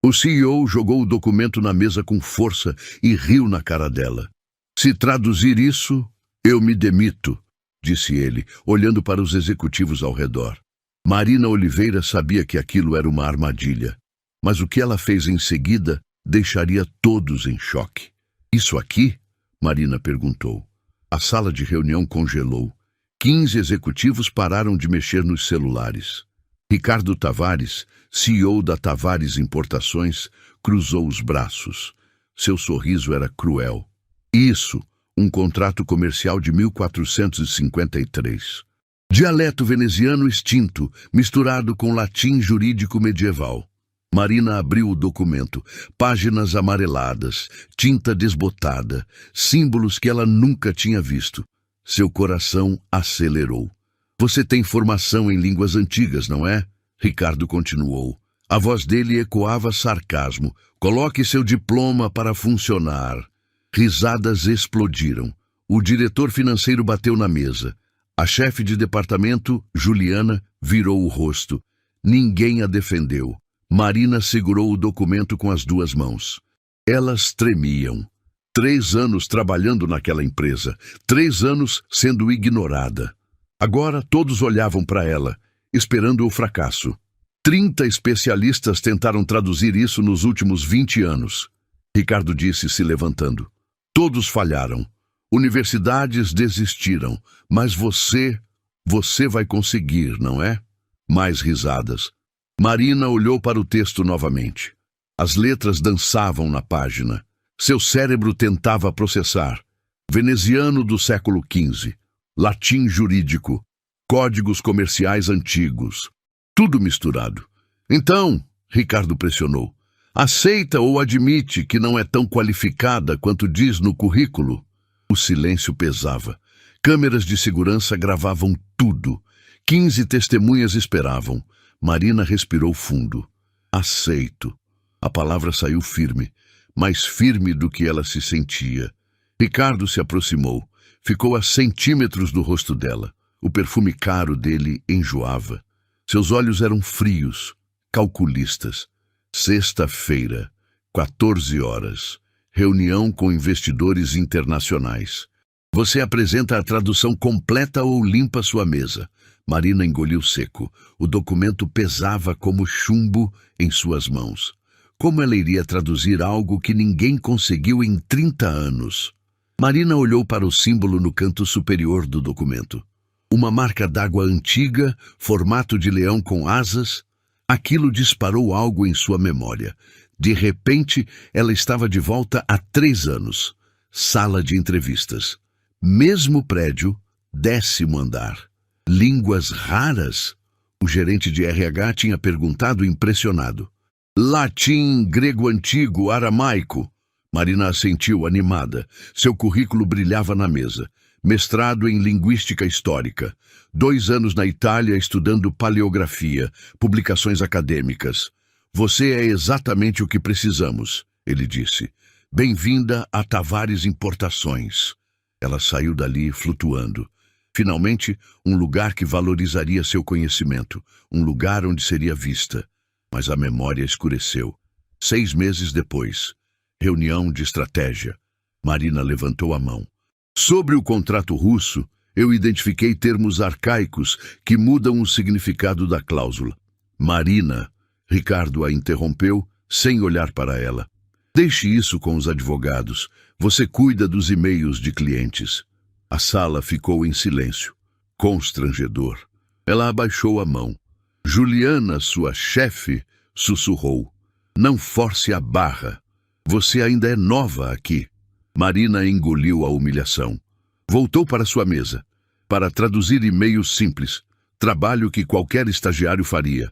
O CEO jogou o documento na mesa com força e riu na cara dela. Se traduzir isso, eu me demito, disse ele, olhando para os executivos ao redor. Marina Oliveira sabia que aquilo era uma armadilha, mas o que ela fez em seguida deixaria todos em choque. Isso aqui? Marina perguntou. A sala de reunião congelou. 15 executivos pararam de mexer nos celulares. Ricardo Tavares, CEO da Tavares Importações, cruzou os braços. Seu sorriso era cruel. Isso, um contrato comercial de 1453. Dialeto veneziano extinto, misturado com latim jurídico medieval. Marina abriu o documento. Páginas amareladas, tinta desbotada, símbolos que ela nunca tinha visto. Seu coração acelerou. Você tem formação em línguas antigas, não é? Ricardo continuou. A voz dele ecoava sarcasmo. Coloque seu diploma para funcionar. Risadas explodiram. O diretor financeiro bateu na mesa. A chefe de departamento, Juliana, virou o rosto. Ninguém a defendeu. Marina segurou o documento com as duas mãos. Elas tremiam. 3 anos trabalhando naquela empresa. 3 anos sendo ignorada. Agora todos olhavam para ela, esperando o fracasso. 30 especialistas tentaram traduzir isso nos últimos 20 anos. Ricardo disse, se levantando. Todos falharam. Universidades desistiram. Mas você vai conseguir, não é? Mais risadas. Marina olhou para o texto novamente. As letras dançavam na página. Seu cérebro tentava processar. Veneziano do século XV. Latim jurídico. Códigos comerciais antigos. Tudo misturado. Então, Ricardo pressionou, aceita ou admite que não é tão qualificada quanto diz no currículo? O silêncio pesava. Câmeras de segurança gravavam tudo. 15 testemunhas esperavam. Marina respirou fundo. Aceito. A palavra saiu firme, mais firme do que ela se sentia. Ricardo se aproximou. Ficou a centímetros do rosto dela. O perfume caro dele enjoava. Seus olhos eram frios, calculistas. Sexta-feira, 14 horas. Reunião com investidores internacionais. Você apresenta a tradução completa ou limpa sua mesa? Marina engoliu seco. O documento pesava como chumbo em suas mãos. Como ela iria traduzir algo que ninguém conseguiu em 30 anos? Marina olhou para o símbolo no canto superior do documento. Uma marca d'água antiga, formato de leão com asas. Aquilo disparou algo em sua memória. De repente, ela estava de volta há 3 anos. Sala de entrevistas. Mesmo prédio, 10º andar. Línguas raras? O gerente de RH tinha perguntado impressionado. Latim, grego antigo, aramaico. Marina assentiu, animada. Seu currículo brilhava na mesa. Mestrado em Linguística Histórica. 2 anos na Itália estudando paleografia, publicações acadêmicas. Você é exatamente o que precisamos, ele disse. Bem-vinda a Tavares Importações. Ela saiu dali flutuando. Finalmente, um lugar que valorizaria seu conhecimento. Um lugar onde seria vista. Mas a memória escureceu. 6 meses depois. Reunião de estratégia. Marina levantou a mão. Sobre o contrato russo, eu identifiquei termos arcaicos que mudam o significado da cláusula. Marina, Ricardo a interrompeu, sem olhar para ela. Deixe isso com os advogados. Você cuida dos e-mails de clientes. A sala ficou em silêncio. Constrangedor. Ela abaixou a mão. Juliana, sua chefe, sussurrou. Não force a barra. Você ainda é nova aqui. Marina engoliu a humilhação. Voltou para sua mesa, para traduzir e-mails simples, trabalho que qualquer estagiário faria.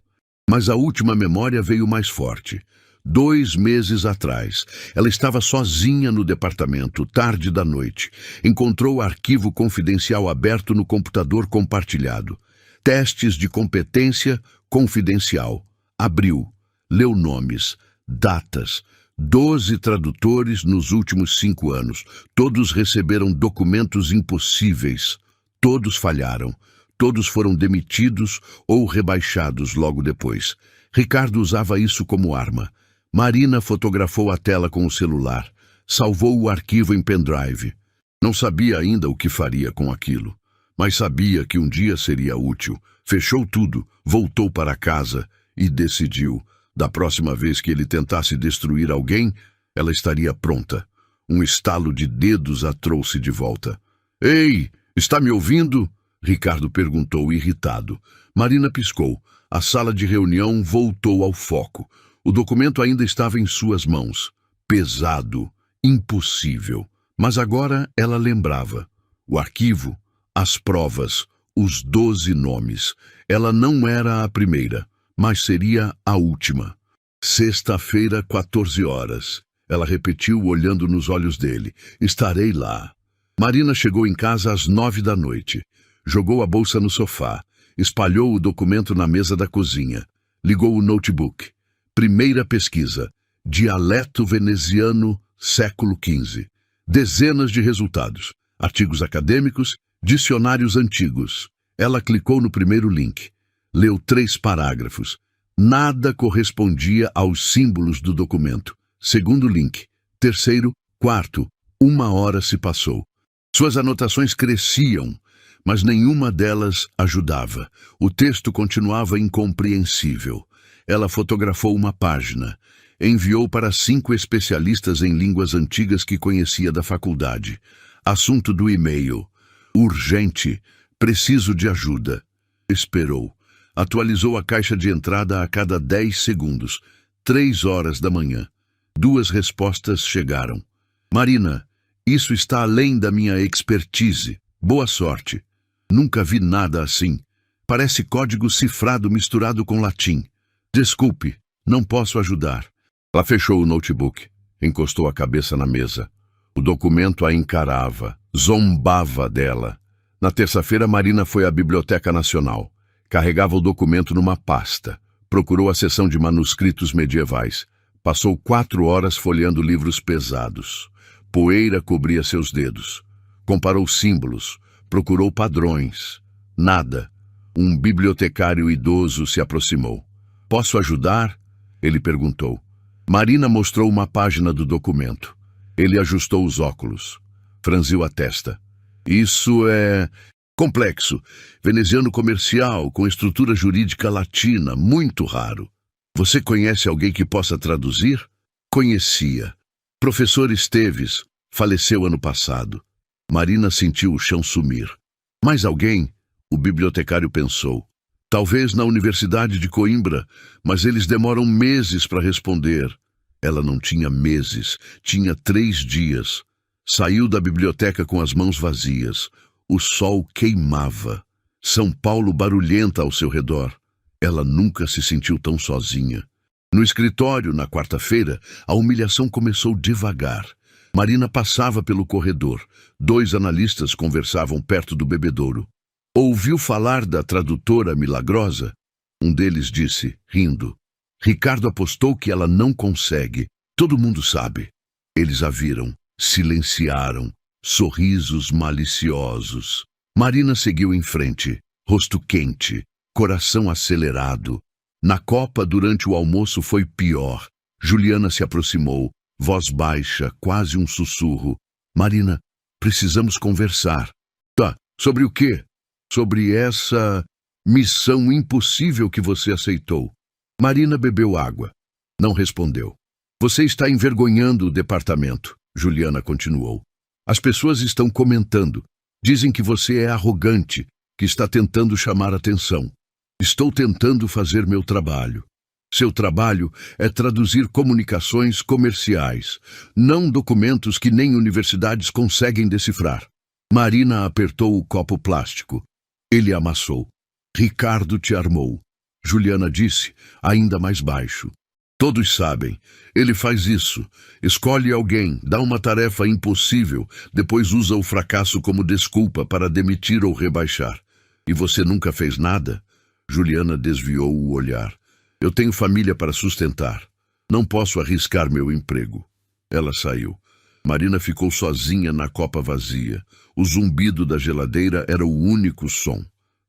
Mas a última memória veio mais forte. 2 meses atrás, ela estava sozinha no departamento, tarde da noite. Encontrou o arquivo confidencial aberto no computador compartilhado. Testes de competência confidencial. Abriu, leu nomes, datas. 12 tradutores nos últimos 5 anos. Todos receberam documentos impossíveis. Todos falharam. Todos foram demitidos ou rebaixados logo depois. Ricardo usava isso como arma. Marina fotografou a tela com o celular, salvou o arquivo em pendrive. Não sabia ainda o que faria com aquilo, mas sabia que um dia seria útil. Fechou tudo, voltou para casa e decidiu, da próxima vez que ele tentasse destruir alguém, ela estaria pronta. Um estalo de dedos a trouxe de volta. Ei, está me ouvindo? Ricardo perguntou, irritado. Marina piscou. A sala de reunião voltou ao foco. O documento ainda estava em suas mãos. Pesado, impossível. Mas agora ela lembrava. O arquivo, as provas, os 12 nomes. Ela não era a primeira, mas seria a última. Sexta-feira, 14 horas. Ela repetiu, olhando nos olhos dele. Estarei lá. Marina chegou em casa às 9 da noite. Jogou a bolsa no sofá. Espalhou o documento na mesa da cozinha. Ligou o notebook. Primeira pesquisa. Dialeto veneziano, século XV. Dezenas de resultados. Artigos acadêmicos, dicionários antigos. Ela clicou no primeiro link. Leu 3 parágrafos. Nada correspondia aos símbolos do documento. Segundo link. Terceiro, quarto. 1 hora se passou. Suas anotações cresciam, mas nenhuma delas ajudava. O texto continuava incompreensível. Ela fotografou uma página. Enviou para 5 especialistas em línguas antigas que conhecia da faculdade. Assunto do e-mail. Urgente. Preciso de ajuda. Esperou. Atualizou a caixa de entrada a cada 10 segundos. 3 horas da manhã. 2 respostas chegaram. Marina, isso está além da minha expertise. Boa sorte. Nunca vi nada assim. Parece código cifrado misturado com latim. Desculpe, não posso ajudar. Ela fechou o notebook, encostou a cabeça na mesa. O documento a encarava, zombava dela. Na terça-feira, Marina foi à Biblioteca Nacional. Carregava o documento numa pasta. Procurou a seção de manuscritos medievais. Passou 4 horas folheando livros pesados. Poeira cobria seus dedos. Comparou símbolos. Procurou padrões. Nada. Um bibliotecário idoso se aproximou. Posso ajudar? Ele perguntou. Marina mostrou uma página do documento. Ele ajustou os óculos. Franziu a testa. Isso é complexo. Veneziano comercial, com estrutura jurídica latina, muito raro. Você conhece alguém que possa traduzir? Conhecia. Professor Esteves, faleceu ano passado. Marina sentiu o chão sumir. Mais alguém? O bibliotecário pensou. Talvez na Universidade de Coimbra, mas eles demoram meses para responder. Ela não tinha meses, tinha 3 dias. Saiu da biblioteca com as mãos vazias. O sol queimava. São Paulo barulhenta ao seu redor. Ela nunca se sentiu tão sozinha. No escritório, na quarta-feira, a humilhação começou devagar. Marina passava pelo corredor. 2 analistas conversavam perto do bebedouro. Ouviu falar da tradutora milagrosa? Um deles disse, rindo. Ricardo apostou que ela não consegue. Todo mundo sabe. Eles a viram, silenciaram, sorrisos maliciosos. Marina seguiu em frente, rosto quente, coração acelerado. Na copa, durante o almoço, foi pior. Juliana se aproximou, voz baixa, quase um sussurro. Marina, precisamos conversar. Tá, sobre o quê? Sobre essa missão impossível que você aceitou. Marina bebeu água. Não respondeu. Você está envergonhando o departamento, Juliana continuou. As pessoas estão comentando. Dizem que você é arrogante, que está tentando chamar atenção. Estou tentando fazer meu trabalho. Seu trabalho é traduzir comunicações comerciais, não documentos que nem universidades conseguem decifrar. Marina apertou o copo plástico. Ele amassou. Ricardo te armou. Juliana disse, ainda mais baixo. Todos sabem. Ele faz isso. Escolhe alguém, dá uma tarefa impossível, depois usa o fracasso como desculpa para demitir ou rebaixar. E você nunca fez nada? Juliana desviou o olhar. Eu tenho família para sustentar. Não posso arriscar meu emprego. Ela saiu. Marina ficou sozinha na copa vazia. O zumbido da geladeira era o único som.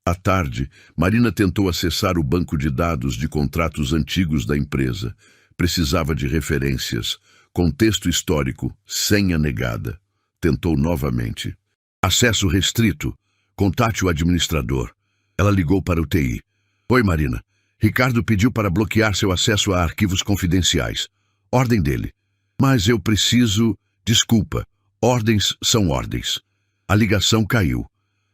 À tarde, Marina tentou acessar o banco de dados de contratos antigos da empresa. Precisava de referências, contexto histórico, senha negada. Tentou novamente. Acesso restrito. Contate o administrador. Ela ligou para o TI. Oi, Marina. Ricardo pediu para bloquear seu acesso a arquivos confidenciais. Ordem dele. Mas eu preciso... Desculpa. Ordens são ordens. A ligação caiu.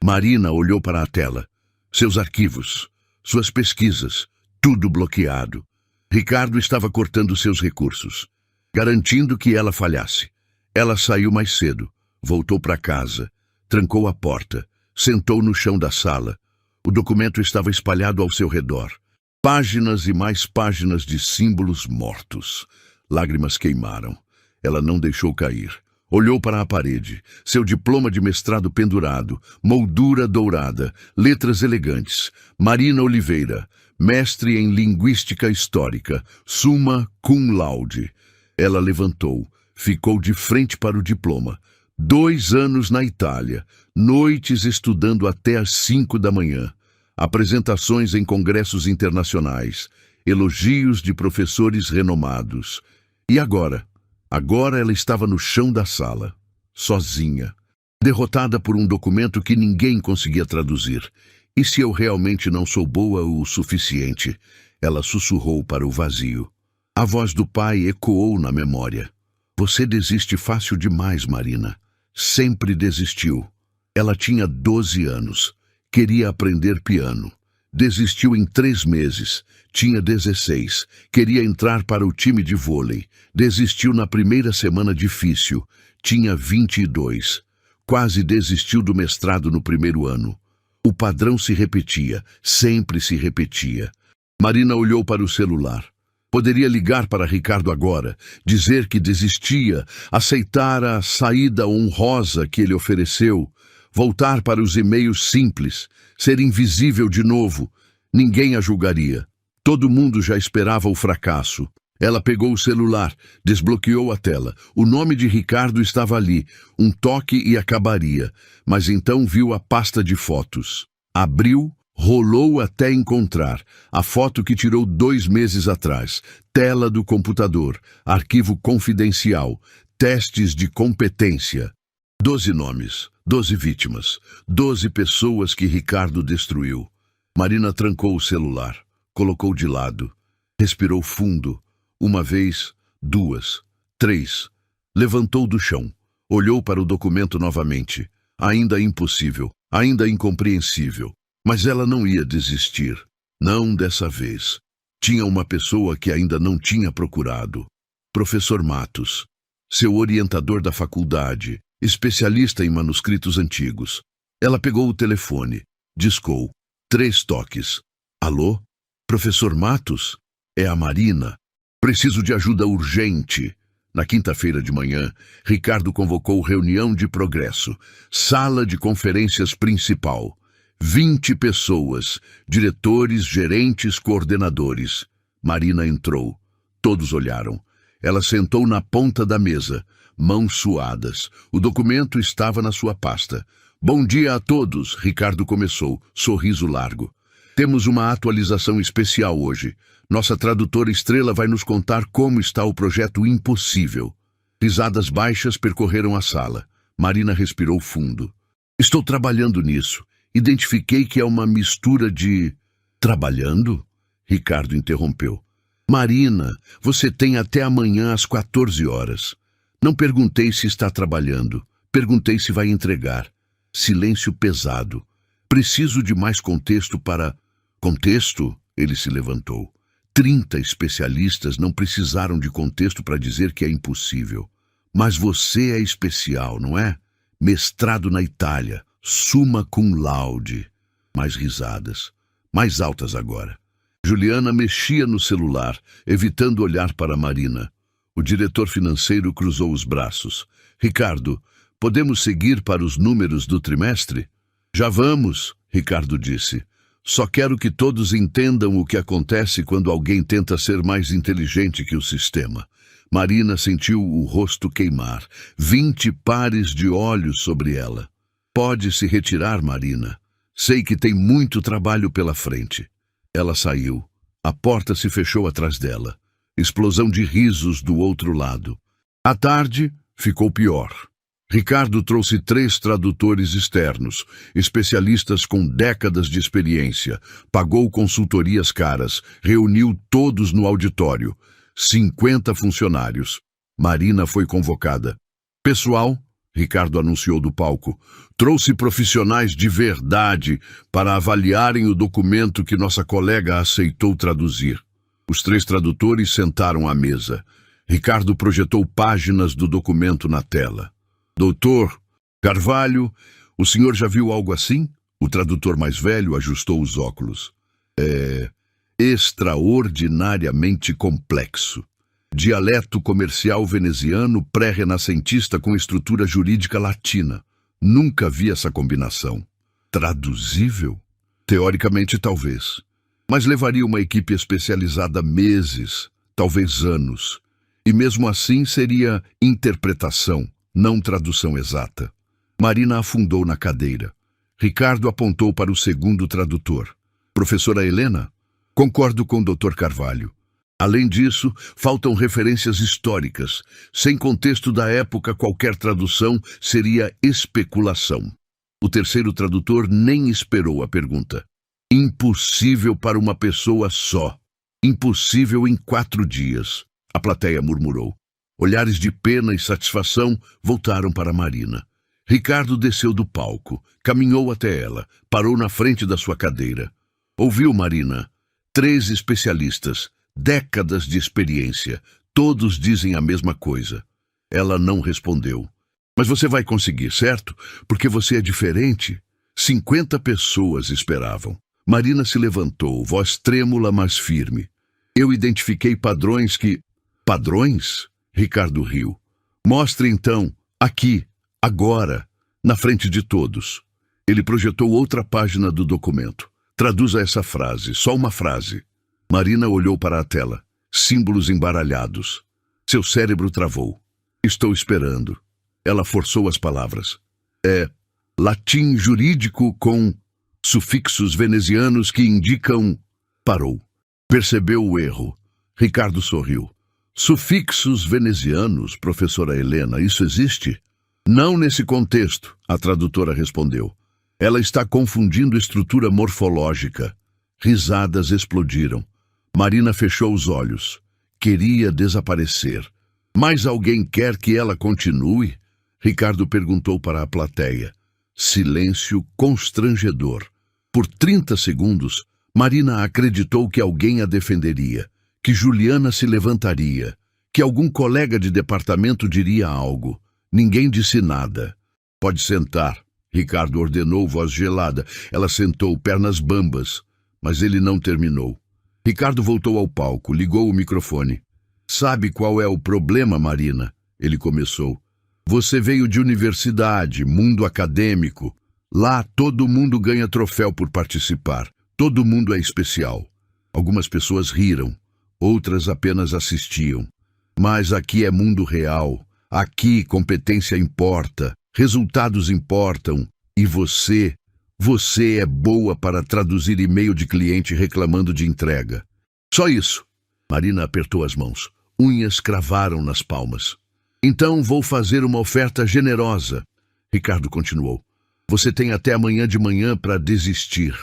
Marina olhou para a tela. Seus arquivos, suas pesquisas, tudo bloqueado. Ricardo estava cortando seus recursos, garantindo que ela falhasse. Ela saiu mais cedo, voltou para casa, trancou a porta, sentou no chão da sala. O documento estava espalhado ao seu redor. Páginas e mais páginas de símbolos mortos. Lágrimas queimaram. Ela não deixou cair. Olhou para a parede, seu diploma de mestrado pendurado, moldura dourada, letras elegantes. Marina Oliveira, mestre em Linguística Histórica, summa cum laude. Ela levantou, ficou de frente para o diploma. 2 anos na Itália, noites estudando até às 5 da manhã. Apresentações em congressos internacionais, elogios de professores renomados. E agora? Agora ela estava no chão da sala, sozinha, derrotada por um documento que ninguém conseguia traduzir. E se eu realmente não sou boa o suficiente? Ela sussurrou para o vazio. A voz do pai ecoou na memória. Você desiste fácil demais, Marina. Sempre desistiu. Ela tinha 12 anos. Queria aprender piano. Desistiu em 3 meses. Tinha 16. Queria entrar para o time de vôlei. Desistiu na primeira semana difícil. Tinha 22. Quase desistiu do mestrado no primeiro ano. O padrão se repetia, sempre se repetia. Marina olhou para o celular. Poderia ligar para Ricardo agora, dizer que desistia, aceitar a saída honrosa que ele ofereceu, voltar para os e-mails simples, ser invisível de novo. Ninguém a julgaria. Todo mundo já esperava o fracasso. Ela pegou o celular, desbloqueou a tela. O nome de Ricardo estava ali. Um toque e acabaria. Mas então viu a pasta de fotos. Abriu, rolou até encontrar. A foto que tirou 2 meses atrás. Tela do computador. Arquivo confidencial. Testes de competência. 12 nomes, 12 vítimas, 12 pessoas que Ricardo destruiu. Marina trancou o celular, colocou de lado, respirou fundo. 1 vez, 2, 3. Levantou do chão, olhou para o documento novamente. Ainda impossível, ainda incompreensível. Mas ela não ia desistir. Não dessa vez. Tinha uma pessoa que ainda não tinha procurado. Professor Matos, seu orientador da faculdade, especialista em manuscritos antigos. Ela pegou o telefone, discou. 3 toques. Alô? Professor Matos? É a Marina. Preciso de ajuda urgente. Na quinta-feira de manhã, Ricardo convocou reunião de progresso. Sala de conferências principal. 20 pessoas, diretores, gerentes, coordenadores. Marina entrou. Todos olharam. Ela sentou na ponta da mesa, mãos suadas. O documento estava na sua pasta. Bom dia a todos, Ricardo começou, sorriso largo. Temos uma atualização especial hoje. Nossa tradutora estrela vai nos contar como está o projeto impossível. Risadas baixas percorreram a sala. Marina respirou fundo. Estou trabalhando nisso. Identifiquei que é uma mistura de... Trabalhando? Ricardo interrompeu. Marina, você tem até amanhã às 14 horas. Não perguntei se está trabalhando. Perguntei se vai entregar. Silêncio pesado. Preciso de mais contexto para... Contexto? Ele se levantou. 30 especialistas não precisaram de contexto para dizer que é impossível. Mas você é especial, não é? Mestrado na Itália. Summa cum laude. Mais risadas. Mais altas agora. Juliana mexia no celular, evitando olhar para Marina. O diretor financeiro cruzou os braços. Ricardo, podemos seguir para os números do trimestre? Já vamos, Ricardo disse. Só quero que todos entendam o que acontece quando alguém tenta ser mais inteligente que o sistema. Marina sentiu o rosto queimar. 20 pares de olhos sobre ela. Pode se retirar, Marina. Sei que tem muito trabalho pela frente. Ela saiu. A porta se fechou atrás dela. Explosão de risos do outro lado. À tarde, ficou pior. Ricardo trouxe 3 tradutores externos, especialistas com décadas de experiência, pagou consultorias caras, reuniu todos no auditório. 50 funcionários. Marina foi convocada. Pessoal, Ricardo anunciou do palco, trouxe profissionais de verdade para avaliarem o documento que nossa colega aceitou traduzir. Os 3 tradutores sentaram à mesa. Ricardo projetou páginas do documento na tela. Doutor Carvalho, o senhor já viu algo assim? O tradutor mais velho ajustou os óculos. É extraordinariamente complexo. Dialeto comercial veneziano pré-renascentista com estrutura jurídica latina. Nunca vi essa combinação. Traduzível? Teoricamente, talvez. Mas levaria uma equipe especializada meses, talvez anos. E mesmo assim seria interpretação, não tradução exata. Marina afundou na cadeira. Ricardo apontou para o segundo tradutor. Professora Helena? Concordo com o Dr. Carvalho. Além disso, faltam referências históricas. Sem contexto da época, qualquer tradução seria especulação. O terceiro tradutor nem esperou a pergunta. Impossível para uma pessoa só. Impossível em 4 dias. A plateia murmurou. Olhares de pena e satisfação voltaram para Marina. Ricardo desceu do palco, caminhou até ela, parou na frente da sua cadeira. Ouviu, Marina? 3 especialistas, décadas de experiência, todos dizem a mesma coisa. Ela não respondeu. Mas você vai conseguir, certo? Porque você é diferente. 50 pessoas esperavam. Marina se levantou, voz trêmula, mas firme. Eu identifiquei padrões que... Padrões? Ricardo riu. Mostre então, aqui, agora, na frente de todos. Ele projetou outra página do documento. Traduza essa frase, só uma frase. Marina olhou para a tela. Símbolos embaralhados. Seu cérebro travou. Estou esperando. Ela forçou as palavras. É latim jurídico com sufixos venezianos que indicam... Parou. Percebeu o erro. Ricardo sorriu. Sufixos venezianos, professora Helena, isso existe? Não nesse contexto, a tradutora respondeu. Ela está confundindo estrutura morfológica. Risadas explodiram. Marina fechou os olhos. Queria desaparecer. Mas alguém quer que ela continue? Ricardo perguntou para a plateia. Silêncio constrangedor. Por 30 segundos, Marina acreditou que alguém a defenderia, que Juliana se levantaria, que algum colega de departamento diria algo. Ninguém disse nada. Pode sentar, Ricardo ordenou, voz gelada. Ela sentou, pernas bambas, mas ele não terminou. Ricardo voltou ao palco, ligou o microfone. Sabe qual é o problema, Marina? Ele começou. Você veio de universidade, mundo acadêmico. Lá todo mundo ganha troféu por participar. Todo mundo é especial. Algumas pessoas riram, outras apenas assistiam. Mas aqui é mundo real. Aqui competência importa, resultados importam. E você é boa para traduzir e-mail de cliente reclamando de entrega. Só isso. Marina apertou as mãos. Unhas cravaram nas palmas. Então vou fazer uma oferta generosa. Ricardo continuou. Você tem até amanhã de manhã para desistir.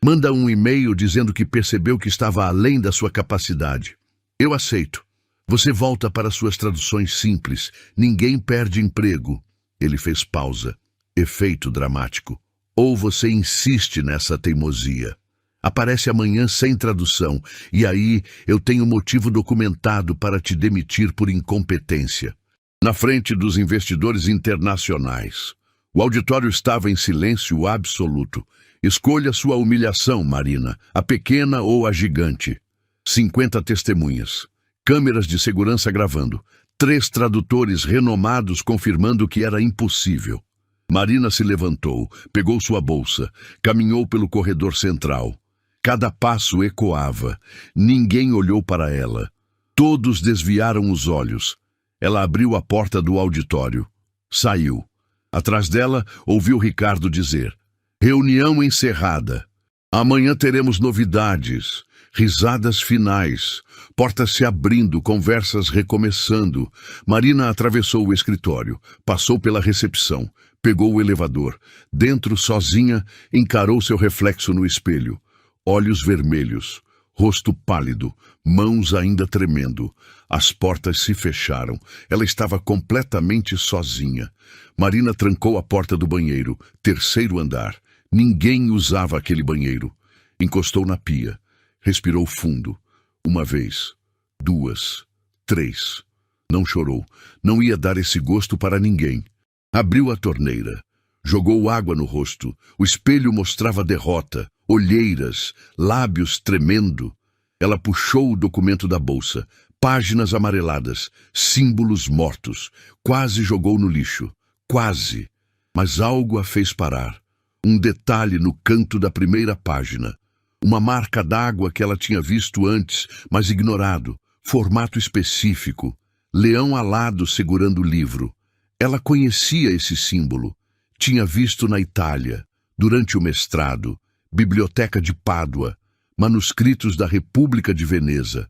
Manda um e-mail dizendo que percebeu que estava além da sua capacidade. Eu aceito. Você volta para suas traduções simples. Ninguém perde emprego. Ele fez pausa. Efeito dramático. Ou você insiste nessa teimosia. Aparece amanhã sem tradução, e aí eu tenho motivo documentado para te demitir por incompetência. Na frente dos investidores internacionais. O auditório estava em silêncio absoluto. Escolha sua humilhação, Marina, a pequena ou a gigante. 50 testemunhas. Câmeras de segurança gravando. 3 tradutores renomados confirmando que era impossível. Marina se levantou, pegou sua bolsa, caminhou pelo corredor central. Cada passo ecoava. Ninguém olhou para ela. Todos desviaram os olhos. Ela abriu a porta do auditório. Saiu. Atrás dela, ouviu Ricardo dizer: reunião encerrada. Amanhã teremos novidades. Risadas finais, portas se abrindo, conversas recomeçando. Marina atravessou o escritório, passou pela recepção, pegou o elevador. Dentro, sozinha, encarou seu reflexo no espelho. Olhos vermelhos, rosto pálido, mãos ainda tremendo. As portas se fecharam. Ela estava completamente sozinha. Marina trancou a porta do banheiro, terceiro andar. Ninguém usava aquele banheiro. Encostou na pia. Respirou fundo. Uma vez, duas, três. Não chorou. Não ia dar esse gosto para ninguém. Abriu a torneira. Jogou água no rosto. O espelho mostrava derrota, olheiras, lábios tremendo. Ela puxou o documento da bolsa. Páginas amareladas, símbolos mortos. Quase jogou no lixo. Quase. Mas algo a fez parar. Um detalhe no canto da primeira página. Uma marca d'água que ela tinha visto antes, mas ignorado. Formato específico. Leão alado segurando o livro. Ela conhecia esse símbolo. Tinha visto na Itália, durante o mestrado, Biblioteca de Pádua, manuscritos da República de Veneza.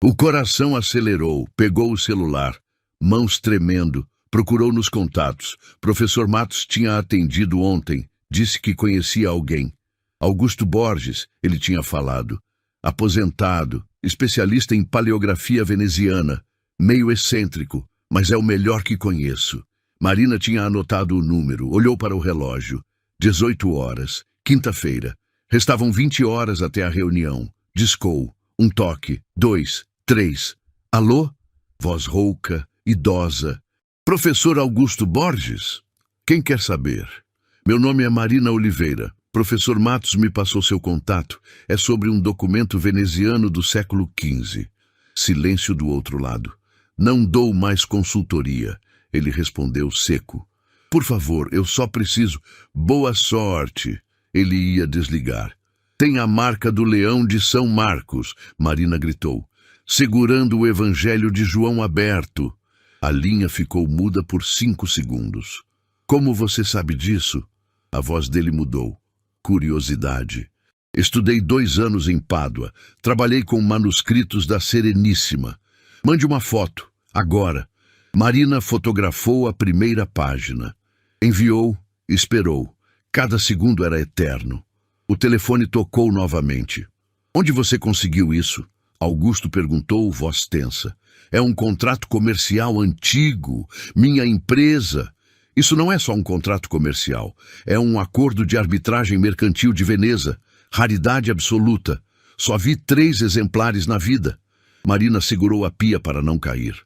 O coração acelerou, pegou o celular, mãos tremendo, procurou nos contatos. Professor Matos tinha atendido ontem, disse que conhecia alguém. Augusto Borges, ele tinha falado. Aposentado, especialista em paleografia veneziana, meio excêntrico, mas é o melhor que conheço. Marina tinha anotado o número, olhou para o relógio. 18 horas, quinta-feira. Restavam 20 horas até a reunião. Discou. Um toque. 2, 3. Alô? Voz rouca, idosa. Professor Augusto Borges? Quem quer saber? Meu nome é Marina Oliveira. Professor Matos me passou seu contato. É sobre um documento veneziano do século XV. Silêncio do outro lado. Não dou mais consultoria. Ele respondeu seco. Por favor, eu só preciso. Boa sorte. Ele ia desligar. Tem a marca do leão de São Marcos, Marina gritou, segurando o Evangelho de João aberto. A linha ficou muda por 5 segundos. Como você sabe disso? A voz dele mudou. Curiosidade. Estudei 2 anos em Pádua. Trabalhei com manuscritos da Sereníssima. Mande uma foto, agora. Marina fotografou a primeira página. Enviou, esperou. Cada segundo era eterno. O telefone tocou novamente. Onde você conseguiu isso? Augusto perguntou, voz tensa. É um contrato comercial antigo. Minha empresa. Isso não é só um contrato comercial. É um acordo de arbitragem mercantil de Veneza. Raridade absoluta. Só vi 3 exemplares na vida. Marina segurou a pia para não cair.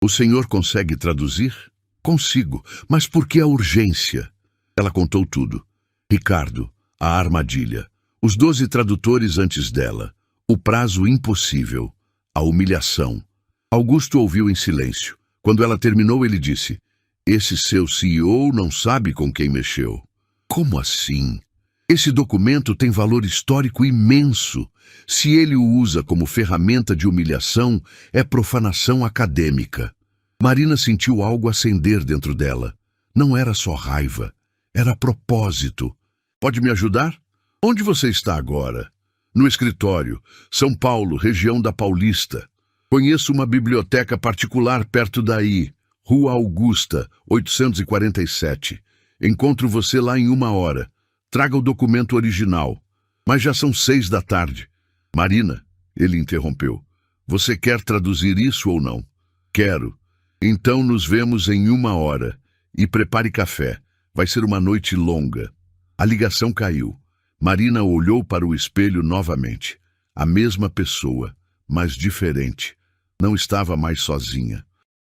O senhor consegue traduzir? Consigo. Mas por que a urgência? Ela contou tudo. Ricardo, a armadilha. Os 12 tradutores antes dela. O prazo impossível. A humilhação. Augusto ouviu em silêncio. Quando ela terminou, ele disse: esse seu CEO não sabe com quem mexeu. Como assim? Esse documento tem valor histórico imenso. Se ele o usa como ferramenta de humilhação, é profanação acadêmica. Marina sentiu algo acender dentro dela. Não era só raiva, era propósito. Pode me ajudar? Onde você está agora? No escritório, São Paulo, região da Paulista. Conheço uma biblioteca particular perto daí, Rua Augusta, 847. Encontro você lá em 1 hora. Traga o documento original. Mas já são 6 da tarde. Marina, ele interrompeu. Você quer traduzir isso ou não? Quero. Então nos vemos em 1 hora. E prepare café. Vai ser uma noite longa. A ligação caiu. Marina olhou para o espelho novamente. A mesma pessoa, mas diferente. Não estava mais sozinha.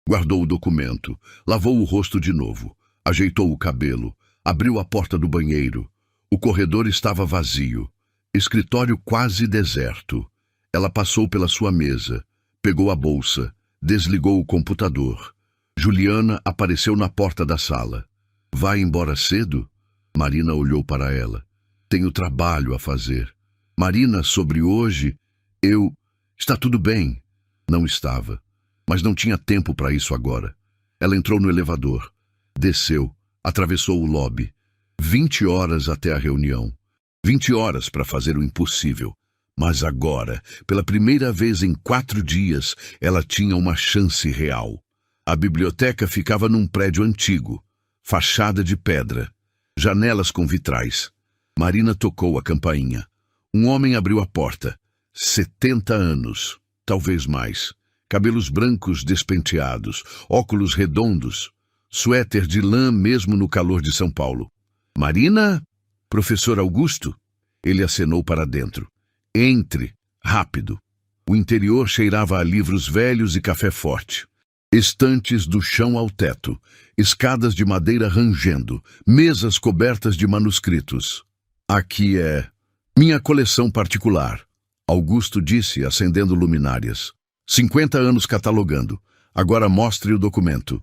Guardou o documento, lavou o rosto de novo, ajeitou o cabelo, abriu a porta do banheiro. O corredor estava vazio, escritório quase deserto. Ela passou pela sua mesa, pegou a bolsa, desligou o computador. Juliana apareceu na porta da sala. Vai embora cedo? Marina olhou para ela. Tenho trabalho a fazer. Marina, sobre hoje, Está tudo bem. Não estava. Mas não tinha tempo para isso agora. Ela entrou no elevador. Desceu. Atravessou o lobby. 20 horas até a reunião. 20 horas para fazer o impossível. Mas agora, pela primeira vez em 4 dias, ela tinha uma chance real. A biblioteca ficava num prédio antigo, fachada de pedra, janelas com vitrais. Marina tocou a campainha. Um homem abriu a porta. 70 anos, talvez mais. Cabelos brancos despenteados, óculos redondos, suéter de lã mesmo no calor de São Paulo. Marina? Professor Augusto? Ele acenou para dentro. Entre, rápido. O interior cheirava a livros velhos e café forte. Estantes do chão ao teto, escadas de madeira rangendo, mesas cobertas de manuscritos. Aqui é minha coleção particular, Augusto disse, acendendo luminárias. 50 anos catalogando. Agora mostre o documento.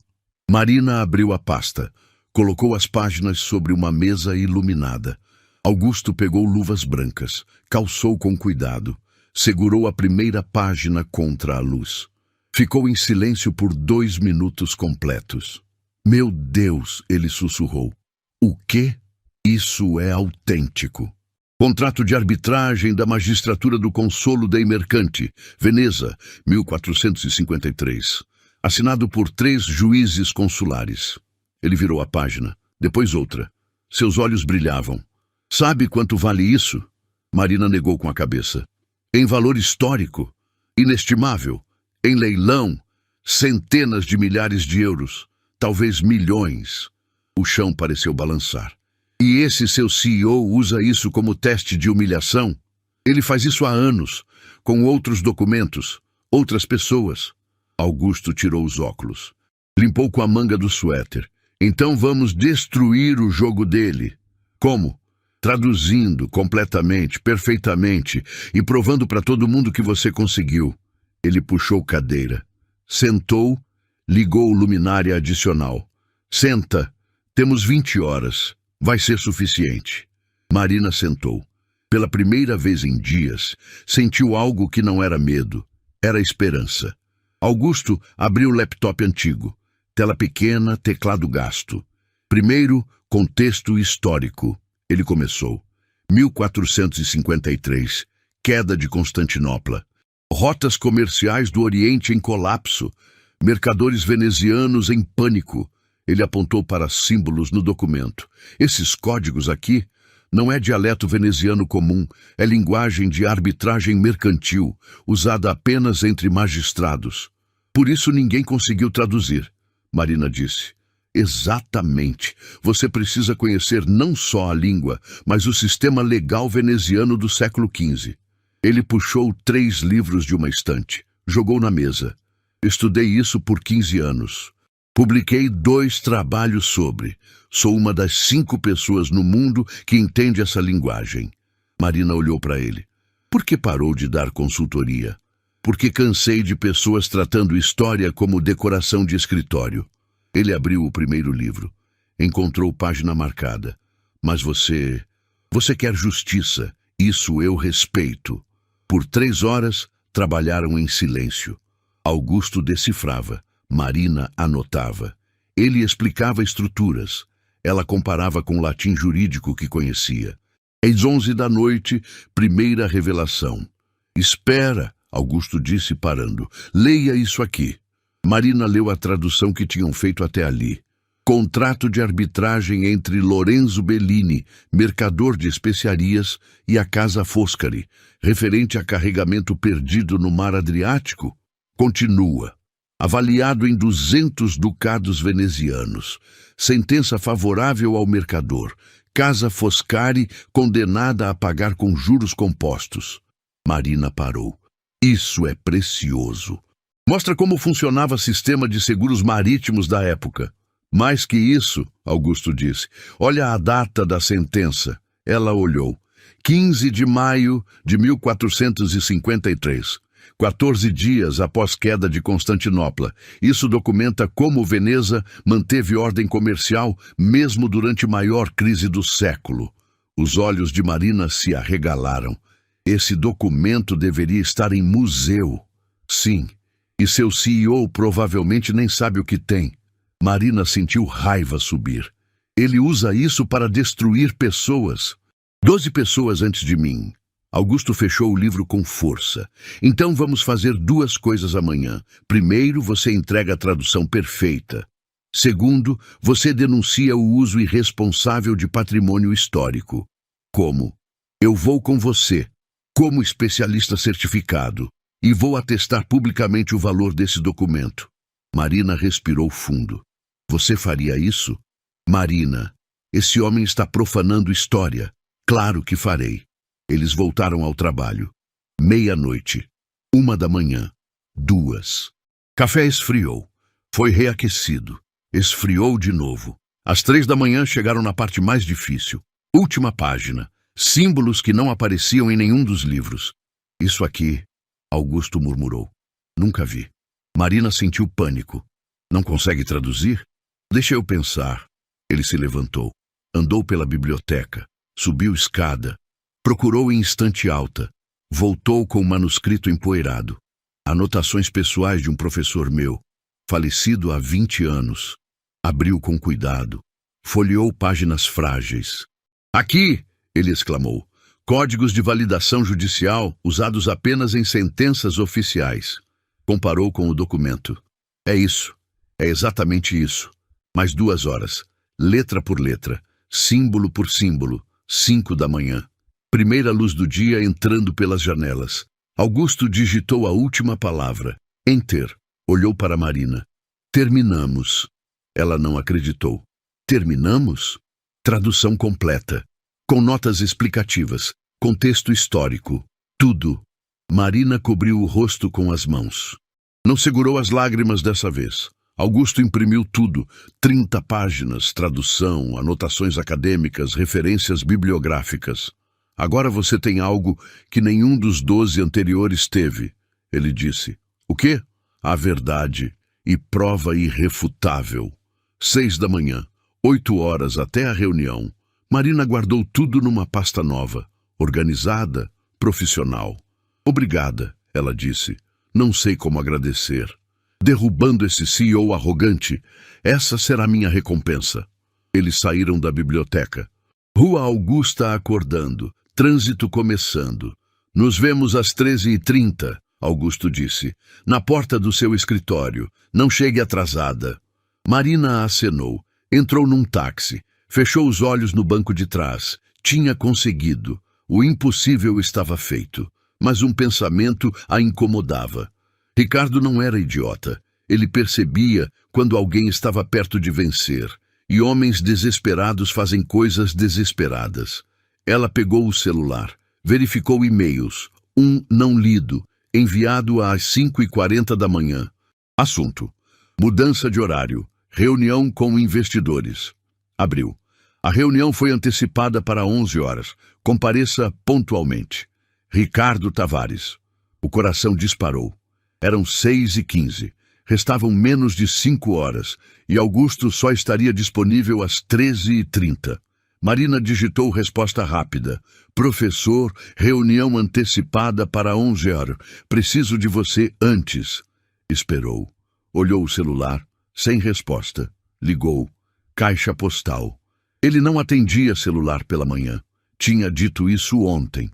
Marina abriu a pasta. Colocou as páginas sobre uma mesa iluminada. Augusto pegou luvas brancas, calçou com cuidado, segurou a primeira página contra a luz. Ficou em silêncio por 2 minutos completos. Meu Deus, ele sussurrou. O quê? Isso é autêntico. Contrato de arbitragem da Magistratura do Consolo dei Mercante, Veneza, 1453. Assinado por 3 juízes consulares. Ele virou a página, depois outra. Seus olhos brilhavam. Sabe quanto vale isso? Marina negou com a cabeça. Em valor histórico, inestimável, em leilão, centenas de milhares de euros, talvez milhões. O chão pareceu balançar. E esse seu CEO usa isso como teste de humilhação? Ele faz isso há anos, com outros documentos, outras pessoas. Augusto tirou os óculos. Limpou com a manga do suéter. Então vamos destruir o jogo dele. Como? Traduzindo completamente, perfeitamente, e provando para todo mundo que você conseguiu. Ele puxou cadeira. Sentou, ligou luminária adicional. Senta, temos 20 horas. Vai ser suficiente. Marina sentou. Pela primeira vez em dias, sentiu algo que não era medo, era esperança. Augusto abriu o laptop antigo. Tela pequena, teclado gasto. Primeiro, contexto histórico. Ele começou. 1453, queda de Constantinopla. Rotas comerciais do Oriente em colapso. Mercadores venezianos em pânico. Ele apontou para símbolos no documento. Esses códigos aqui não é dialeto veneziano comum, é linguagem de arbitragem mercantil, usada apenas entre magistrados. Por isso ninguém conseguiu traduzir, Marina disse. Exatamente. Você precisa conhecer não só a língua, mas o sistema legal veneziano do século XV. Ele puxou 3 livros de uma estante, jogou na mesa. Estudei isso por 15 anos. Publiquei 2 trabalhos sobre. Sou uma das 5 pessoas no mundo que entende essa linguagem. Marina olhou para ele. Por que parou de dar consultoria? Porque cansei de pessoas tratando história como decoração de escritório. Ele abriu o primeiro livro. Encontrou página marcada. Mas você quer justiça. Isso eu respeito. Por 3 horas, trabalharam em silêncio. Augusto decifrava. Marina anotava. Ele explicava estruturas. Ela comparava com o latim jurídico que conhecia. Às 11 da noite, primeira revelação. Espera, Augusto disse parando. Leia isso aqui. Marina leu a tradução que tinham feito até ali. Contrato de arbitragem entre Lorenzo Bellini, mercador de especiarias, e a Casa Foscari, referente a carregamento perdido no mar Adriático. Continua. Avaliado em 200 ducados venezianos. Sentença favorável ao mercador. Casa Foscari condenada a pagar com juros compostos. Marina parou. Isso é precioso. Mostra como funcionava o sistema de seguros marítimos da época. Mais que isso, Augusto disse. Olha a data da sentença. Ela olhou. 15 de maio de 1453. 14 dias após queda de Constantinopla. Isso documenta como Veneza manteve ordem comercial mesmo durante a maior crise do século. Os olhos de Marina se arregalaram. Esse documento deveria estar em museu. Sim, e seu CEO provavelmente nem sabe o que tem. Marina sentiu raiva subir. Ele usa isso para destruir pessoas. 12 pessoas antes de mim. Augusto fechou o livro com força. Então vamos fazer duas coisas amanhã. Primeiro, você entrega a tradução perfeita. Segundo, você denuncia o uso irresponsável de patrimônio histórico. Como? Eu vou com você, como especialista certificado, e vou atestar publicamente o valor desse documento. Marina respirou fundo. Você faria isso? Marina, esse homem está profanando história. Claro que farei. Eles voltaram ao trabalho. 00:30, 1:00, 2:00. Café esfriou. Foi reaquecido. Esfriou de novo. Às 3:00 chegaram na parte mais difícil. Última página. Símbolos que não apareciam em nenhum dos livros. Isso aqui, Augusto murmurou. Nunca vi. Marina sentiu pânico. Não consegue traduzir? Deixa eu pensar. Ele se levantou. Andou pela biblioteca. Subiu escada. Procurou em estante alta. Voltou com o manuscrito empoeirado. Anotações pessoais de um professor meu, falecido há 20 anos. Abriu com cuidado. Folheou páginas frágeis. Aqui, ele exclamou, códigos de validação judicial usados apenas em sentenças oficiais. Comparou com o documento. É isso. É exatamente isso. Mais 2 horas. Letra por letra. Símbolo por símbolo. 5:00. Primeira luz do dia entrando pelas janelas. Augusto digitou a última palavra. Enter. Olhou para Marina. Terminamos. Ela não acreditou. Terminamos? Tradução completa. Com notas explicativas. Contexto histórico. Tudo. Marina cobriu o rosto com as mãos. Não segurou as lágrimas dessa vez. Augusto imprimiu tudo. 30 páginas, tradução, anotações acadêmicas, referências bibliográficas. Agora você tem algo que nenhum dos 12 anteriores teve, ele disse. O quê? A verdade e prova irrefutável. 6:00, 8 horas até a reunião. Marina guardou tudo numa pasta nova, organizada, profissional. Obrigada, ela disse. Não sei como agradecer. Derrubando esse CEO arrogante, essa será minha recompensa. Eles saíram da biblioteca. Rua Augusta acordando. Trânsito começando. Nos vemos às 13:30, Augusto disse. Na porta do seu escritório. Não chegue atrasada. Marina acenou. Entrou num táxi. Fechou os olhos no banco de trás. Tinha conseguido. O impossível estava feito. Mas um pensamento a incomodava. Ricardo não era idiota. Ele percebia quando alguém estava perto de vencer. E homens desesperados fazem coisas desesperadas. Ela pegou o celular, verificou e-mails. Um não lido, enviado às 5:40. Assunto: mudança de horário. Reunião com investidores. Abriu. A reunião foi antecipada para 11 horas. Compareça pontualmente. Ricardo Tavares. O coração disparou. Eram 6:15. Restavam menos de 5 horas, e Augusto só estaria disponível às 13:30. Marina digitou resposta rápida. Professor, reunião antecipada para 11 horas. Preciso de você antes. Esperou. Olhou o celular. Sem resposta. Ligou. Caixa postal. Ele não atendia celular pela manhã. Tinha dito isso ontem.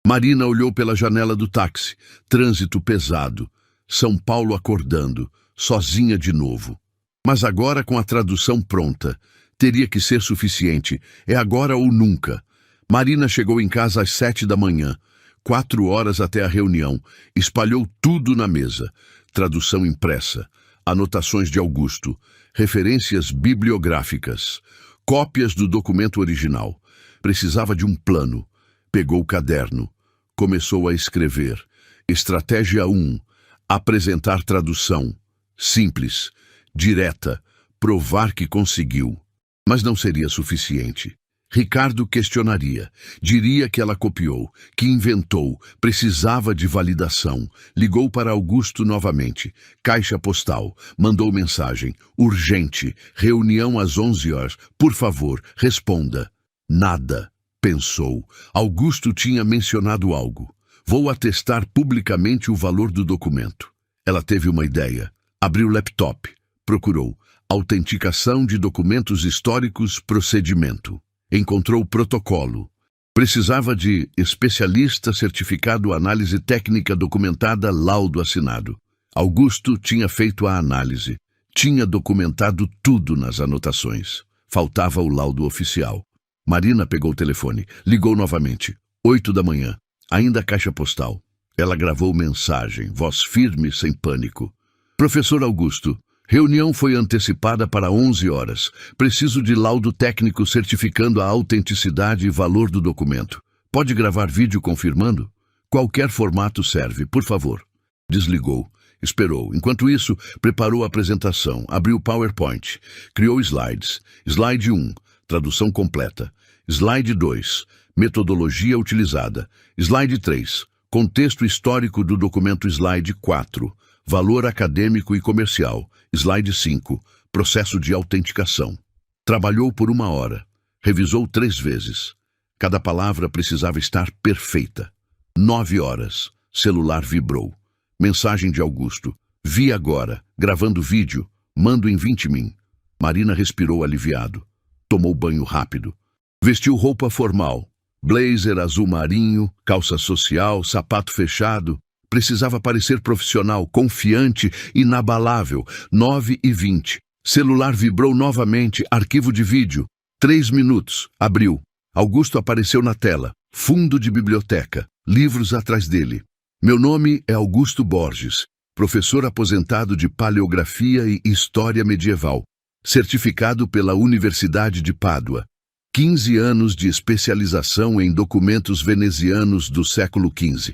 Marina olhou pela janela do táxi. Trânsito pesado. São Paulo acordando. Sozinha de novo. Mas agora com a tradução pronta. Teria que ser suficiente. É agora ou nunca. Marina chegou em casa às 7:00. 4 horas até a reunião. Espalhou tudo na mesa. Tradução impressa. Anotações de Augusto. Referências bibliográficas. Cópias do documento original. Precisava de um plano. Pegou o caderno. Começou a escrever. Estratégia 1. Apresentar tradução. Simples. Direta. Provar que conseguiu. Mas não seria suficiente. Ricardo questionaria. Diria que ela copiou, que inventou, precisava de validação. Ligou para Augusto novamente. Caixa postal. Mandou mensagem. Urgente. Reunião às 11 horas. Por favor, responda. Nada. Pensou. Augusto tinha mencionado algo. Vou atestar publicamente o valor do documento. Ela teve uma ideia. Abriu o laptop. Procurou. Autenticação de documentos históricos, procedimento. Encontrou o protocolo. Precisava de especialista certificado análise técnica documentada, laudo assinado. Augusto tinha feito a análise. Tinha documentado tudo nas anotações. Faltava o laudo oficial. Marina pegou o telefone. Ligou novamente. 8 da manhã. Ainda a caixa postal. Ela gravou mensagem, voz firme, sem pânico. Professor Augusto, reunião foi antecipada para 11 horas. Preciso de laudo técnico certificando a autenticidade e valor do documento. Pode gravar vídeo confirmando? Qualquer formato serve, por favor. Desligou. Esperou. Enquanto isso, preparou a apresentação, abriu o PowerPoint, criou slides. Slide 1, tradução completa. Slide 2, metodologia utilizada. Slide 3, contexto histórico do documento. Slide 4, valor acadêmico e comercial. Slide 5, processo de autenticação. Trabalhou por 1 hora. Revisou 3 vezes. Cada palavra precisava estar perfeita. 9 horas. Celular vibrou. Mensagem de Augusto. Vi agora, gravando vídeo, mando em 20 min. Marina respirou aliviado. Tomou banho rápido. Vestiu roupa formal. Blazer azul marinho, calça social, sapato fechado. Precisava parecer profissional, confiante, inabalável. 9h20. Celular vibrou novamente, arquivo de vídeo. 3 minutos. Abriu. Augusto apareceu na tela. Fundo de biblioteca. Livros atrás dele. Meu nome é Augusto Borges, professor aposentado de Paleografia e História Medieval, certificado pela Universidade de Pádua. 15 anos de especialização em documentos venezianos do século XV.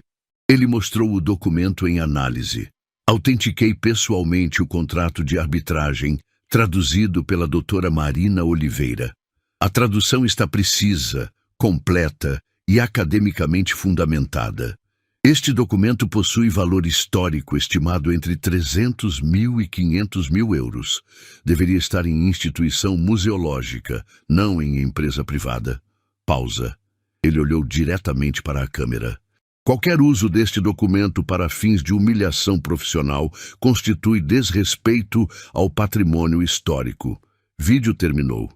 Ele mostrou o documento em análise. Autentiquei pessoalmente o contrato de arbitragem, traduzido pela doutora Marina Oliveira. A tradução está precisa, completa e academicamente fundamentada. Este documento possui valor histórico estimado entre 300 mil e 500 mil euros. Deveria estar em instituição museológica, não em empresa privada. Pausa. Ele olhou diretamente para a câmera. Qualquer uso deste documento para fins de humilhação profissional constitui desrespeito ao patrimônio histórico. Vídeo terminou.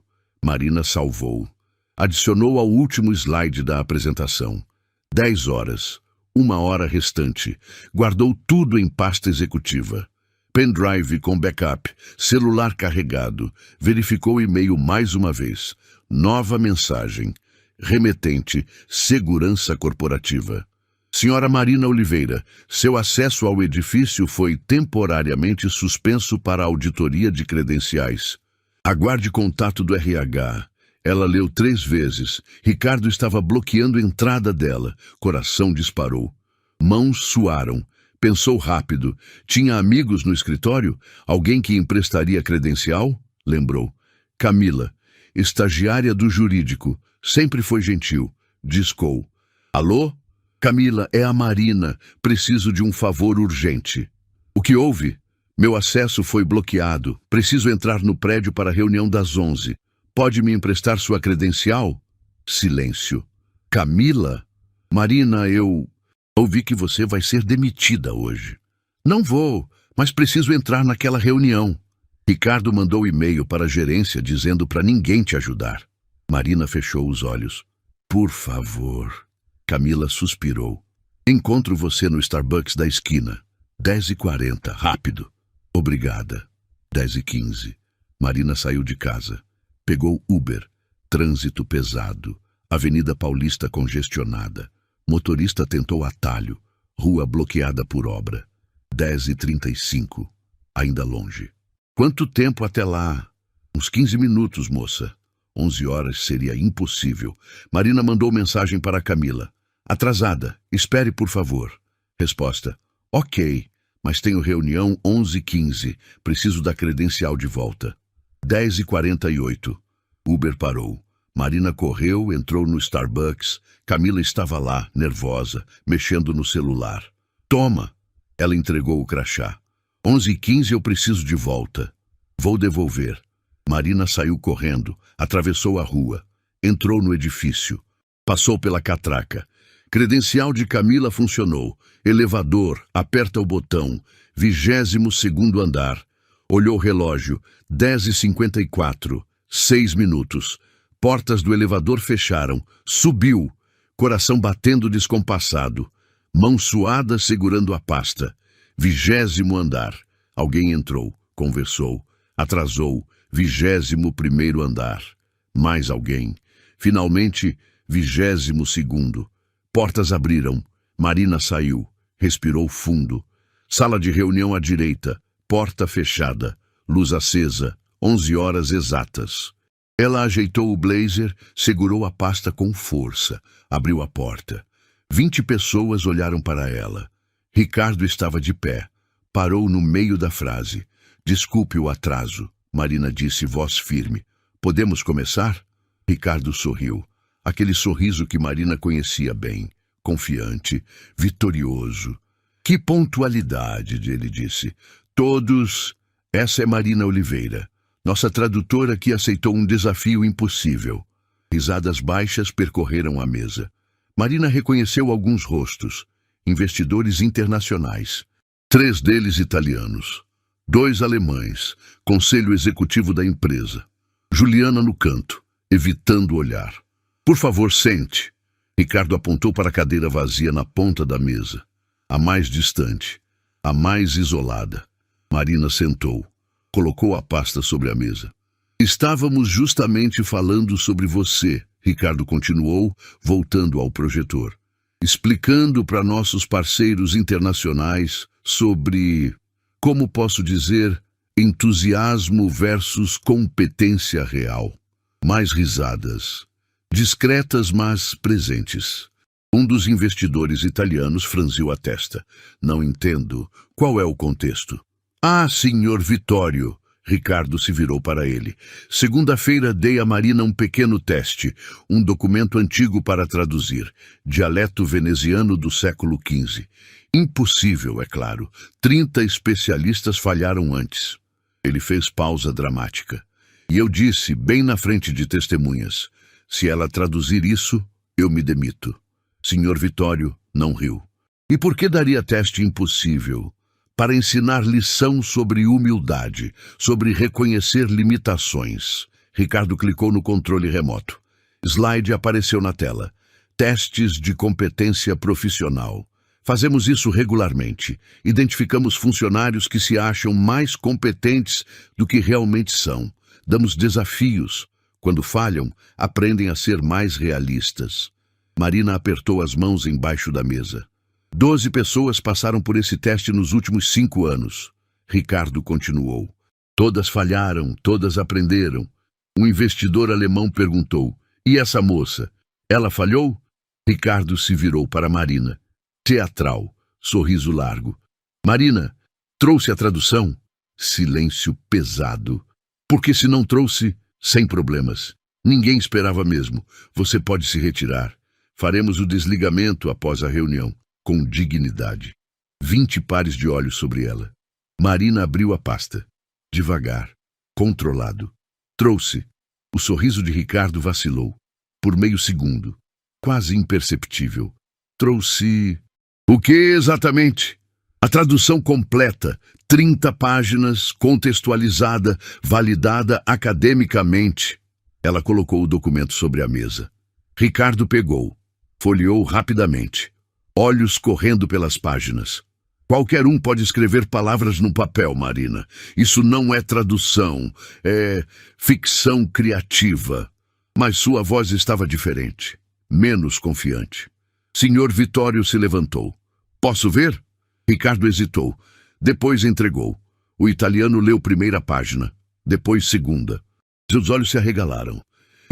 Marina salvou. Adicionou ao último slide da apresentação. 10 horas. 1 hora restante. Guardou tudo em pasta executiva. Pendrive com backup, celular carregado. Verificou o e-mail mais uma vez. Nova mensagem. Remetente, segurança corporativa. Senhora Marina Oliveira, seu acesso ao edifício foi temporariamente suspenso para a auditoria de credenciais. Aguarde contato do RH. Ela leu 3 vezes. Ricardo estava bloqueando a entrada dela. Coração disparou. Mãos suaram. Pensou rápido. Tinha amigos no escritório? Alguém que emprestaria credencial? Lembrou. Camila, estagiária do jurídico. Sempre foi gentil. Discou. Alô? Camila, é a Marina. Preciso de um favor urgente. O que houve? Meu acesso foi bloqueado. Preciso entrar no prédio para a reunião das 11. Pode me emprestar sua credencial? Silêncio. Camila? Marina, eu ouvi que você vai ser demitida hoje. Não vou, mas preciso entrar naquela reunião. Ricardo mandou e-mail para a gerência dizendo para ninguém te ajudar. Marina fechou os olhos. Por favor. Camila suspirou. Encontro você no Starbucks da esquina. 10h40, rápido. Obrigada. 10h15. Marina saiu de casa. Pegou Uber. Trânsito pesado. Avenida Paulista congestionada. Motorista tentou atalho. Rua bloqueada por obra. 10h35. Ainda longe. Quanto tempo até lá? Uns 15 minutos, moça. 11 horas seria impossível. Marina mandou mensagem para Camila. Atrasada. Espere, por favor. Resposta. Ok, mas tenho reunião 11h15. Preciso da credencial de volta. 10h48. Uber parou. Marina correu, entrou no Starbucks. Camila estava lá, nervosa, mexendo no celular. Toma! Ela entregou o crachá. 11h15 eu preciso de volta. Vou devolver. Marina saiu correndo, atravessou a rua. Entrou no edifício. Passou pela catraca. Credencial de Camila funcionou. Elevador, aperta o botão. 22º andar. Olhou o relógio. 10h54. 6 minutos. Portas do elevador fecharam. Subiu. coração batendo descompassado, mão suada segurando a pasta. 20º andar. Alguém entrou, conversou, atrasou. 21º andar. Mais alguém. Finalmente, 22º. Portas abriram. Marina saiu. Respirou fundo. Sala de reunião à direita. Porta fechada. Luz acesa. 11 horas exatas. Ela ajeitou o blazer, segurou a pasta com força. Abriu a porta. 20 pessoas olharam para ela. Ricardo estava de pé. Parou no meio da frase. Desculpe o atraso, Marina disse, voz firme. Podemos começar? Ricardo sorriu. Aquele sorriso que Marina conhecia bem. Confiante, vitorioso. Que pontualidade, ele disse. Todos... Essa é Marina Oliveira, nossa tradutora que aceitou um desafio impossível. Risadas baixas percorreram a mesa. Marina reconheceu alguns rostos. Investidores internacionais. 3 deles italianos. 2 alemães. Conselho executivo da empresa. Juliana no canto, evitando olhar. Por favor, sente. Ricardo apontou para a cadeira vazia na ponta da mesa. A mais distante. A mais isolada. Marina sentou. Colocou a pasta sobre a mesa. Estávamos justamente falando sobre você, Ricardo continuou, voltando ao projetor. Explicando para nossos parceiros internacionais sobre, como posso dizer, entusiasmo versus competência real. Mais risadas. Discretas, mas presentes. Um dos investidores italianos franziu a testa. Não entendo. Qual é o contexto? Ah, senhor Vitório, Ricardo se virou para ele. Segunda-feira dei a Marina um pequeno teste, um documento antigo para traduzir, dialeto veneziano do século XV. Impossível, é claro. 30 especialistas falharam antes. Ele fez pausa dramática. E eu disse, bem na frente de testemunhas, se ela traduzir isso, eu me demito. Senhor Vitório não riu. E por que daria teste impossível? Para ensinar lição sobre humildade, sobre reconhecer limitações. Ricardo clicou no controle remoto. Slide apareceu na tela. Testes de competência profissional. Fazemos isso regularmente. Identificamos funcionários que se acham mais competentes do que realmente são. Damos desafios. Quando falham, aprendem a ser mais realistas. Marina apertou as mãos embaixo da mesa. 12 pessoas passaram por esse teste nos últimos 5 anos. Ricardo continuou. Todas falharam, todas aprenderam. Um investidor alemão perguntou, e essa moça? Ela falhou? Ricardo se virou para Marina. Teatral, sorriso largo. Marina, trouxe a tradução? Silêncio pesado. Porque se não trouxe, sem problemas. Ninguém esperava mesmo. Você pode se retirar. Faremos o desligamento após a reunião. Com dignidade. 20 pares de olhos sobre ela. Marina abriu a pasta. Devagar. Controlado. Trouxe. O sorriso de Ricardo vacilou. Por meio segundo. Quase imperceptível. Trouxe... O que exatamente? A tradução completa. 30 páginas, contextualizada, validada academicamente. Ela colocou o documento sobre a mesa. Ricardo pegou. Folheou rapidamente. Olhos correndo pelas páginas. Qualquer um pode escrever palavras no papel, Marina. Isso não é tradução, é ficção criativa. Mas sua voz estava diferente, menos confiante. Senhor Vitório se levantou. Posso ver? Ricardo hesitou. Depois entregou. O italiano leu primeira página, depois segunda. Seus olhos se arregalaram.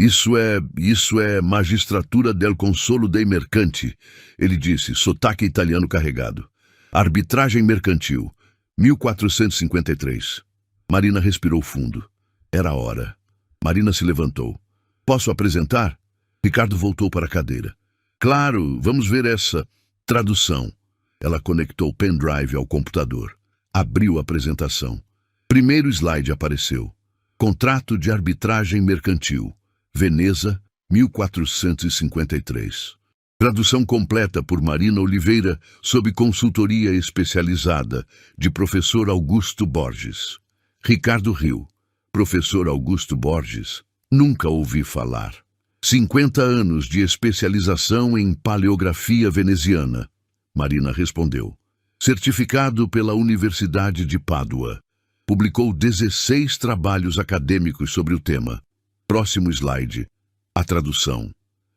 Isso é magistratura del consolo dei mercanti, ele disse, sotaque italiano carregado. Arbitragem mercantil, 1453. Marina respirou fundo. Era a hora. Marina se levantou. Posso apresentar? Ricardo voltou para a cadeira. Claro, vamos ver essa tradução. Ela conectou o pendrive ao computador. Abriu a apresentação. Primeiro slide apareceu. Contrato de arbitragem mercantil. Veneza, 1453. Tradução completa por Marina Oliveira, sob consultoria especializada, de professor Augusto Borges. Ricardo riu. Professor Augusto Borges? Nunca ouvi falar. 50 anos de especialização em paleografia veneziana, Marina respondeu. Certificado pela Universidade de Pádua. Publicou 16 trabalhos acadêmicos sobre o tema. Próximo slide. A tradução.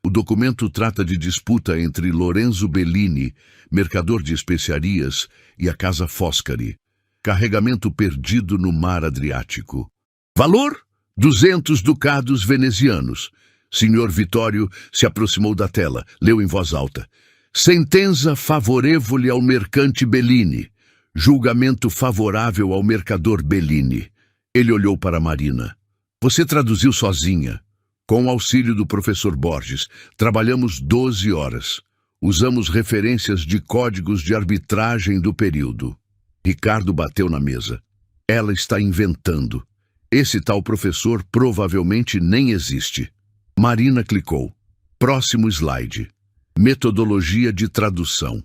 O documento trata de disputa entre Lorenzo Bellini, mercador de especiarias, e a Casa Foscari. Carregamento perdido no mar Adriático. Valor? 200 ducados venezianos. Senhor Vittorio se aproximou da tela, leu em voz alta. Sentenza favorevole ao mercante Bellini. Julgamento favorável ao mercador Bellini. Ele olhou para Marina. Você traduziu sozinha. Com o auxílio do professor Borges, trabalhamos 12 horas. Usamos referências de códigos de arbitragem do período. Ricardo bateu na mesa. Ela está inventando. Esse tal professor provavelmente nem existe. Marina clicou. Próximo slide. Metodologia de tradução.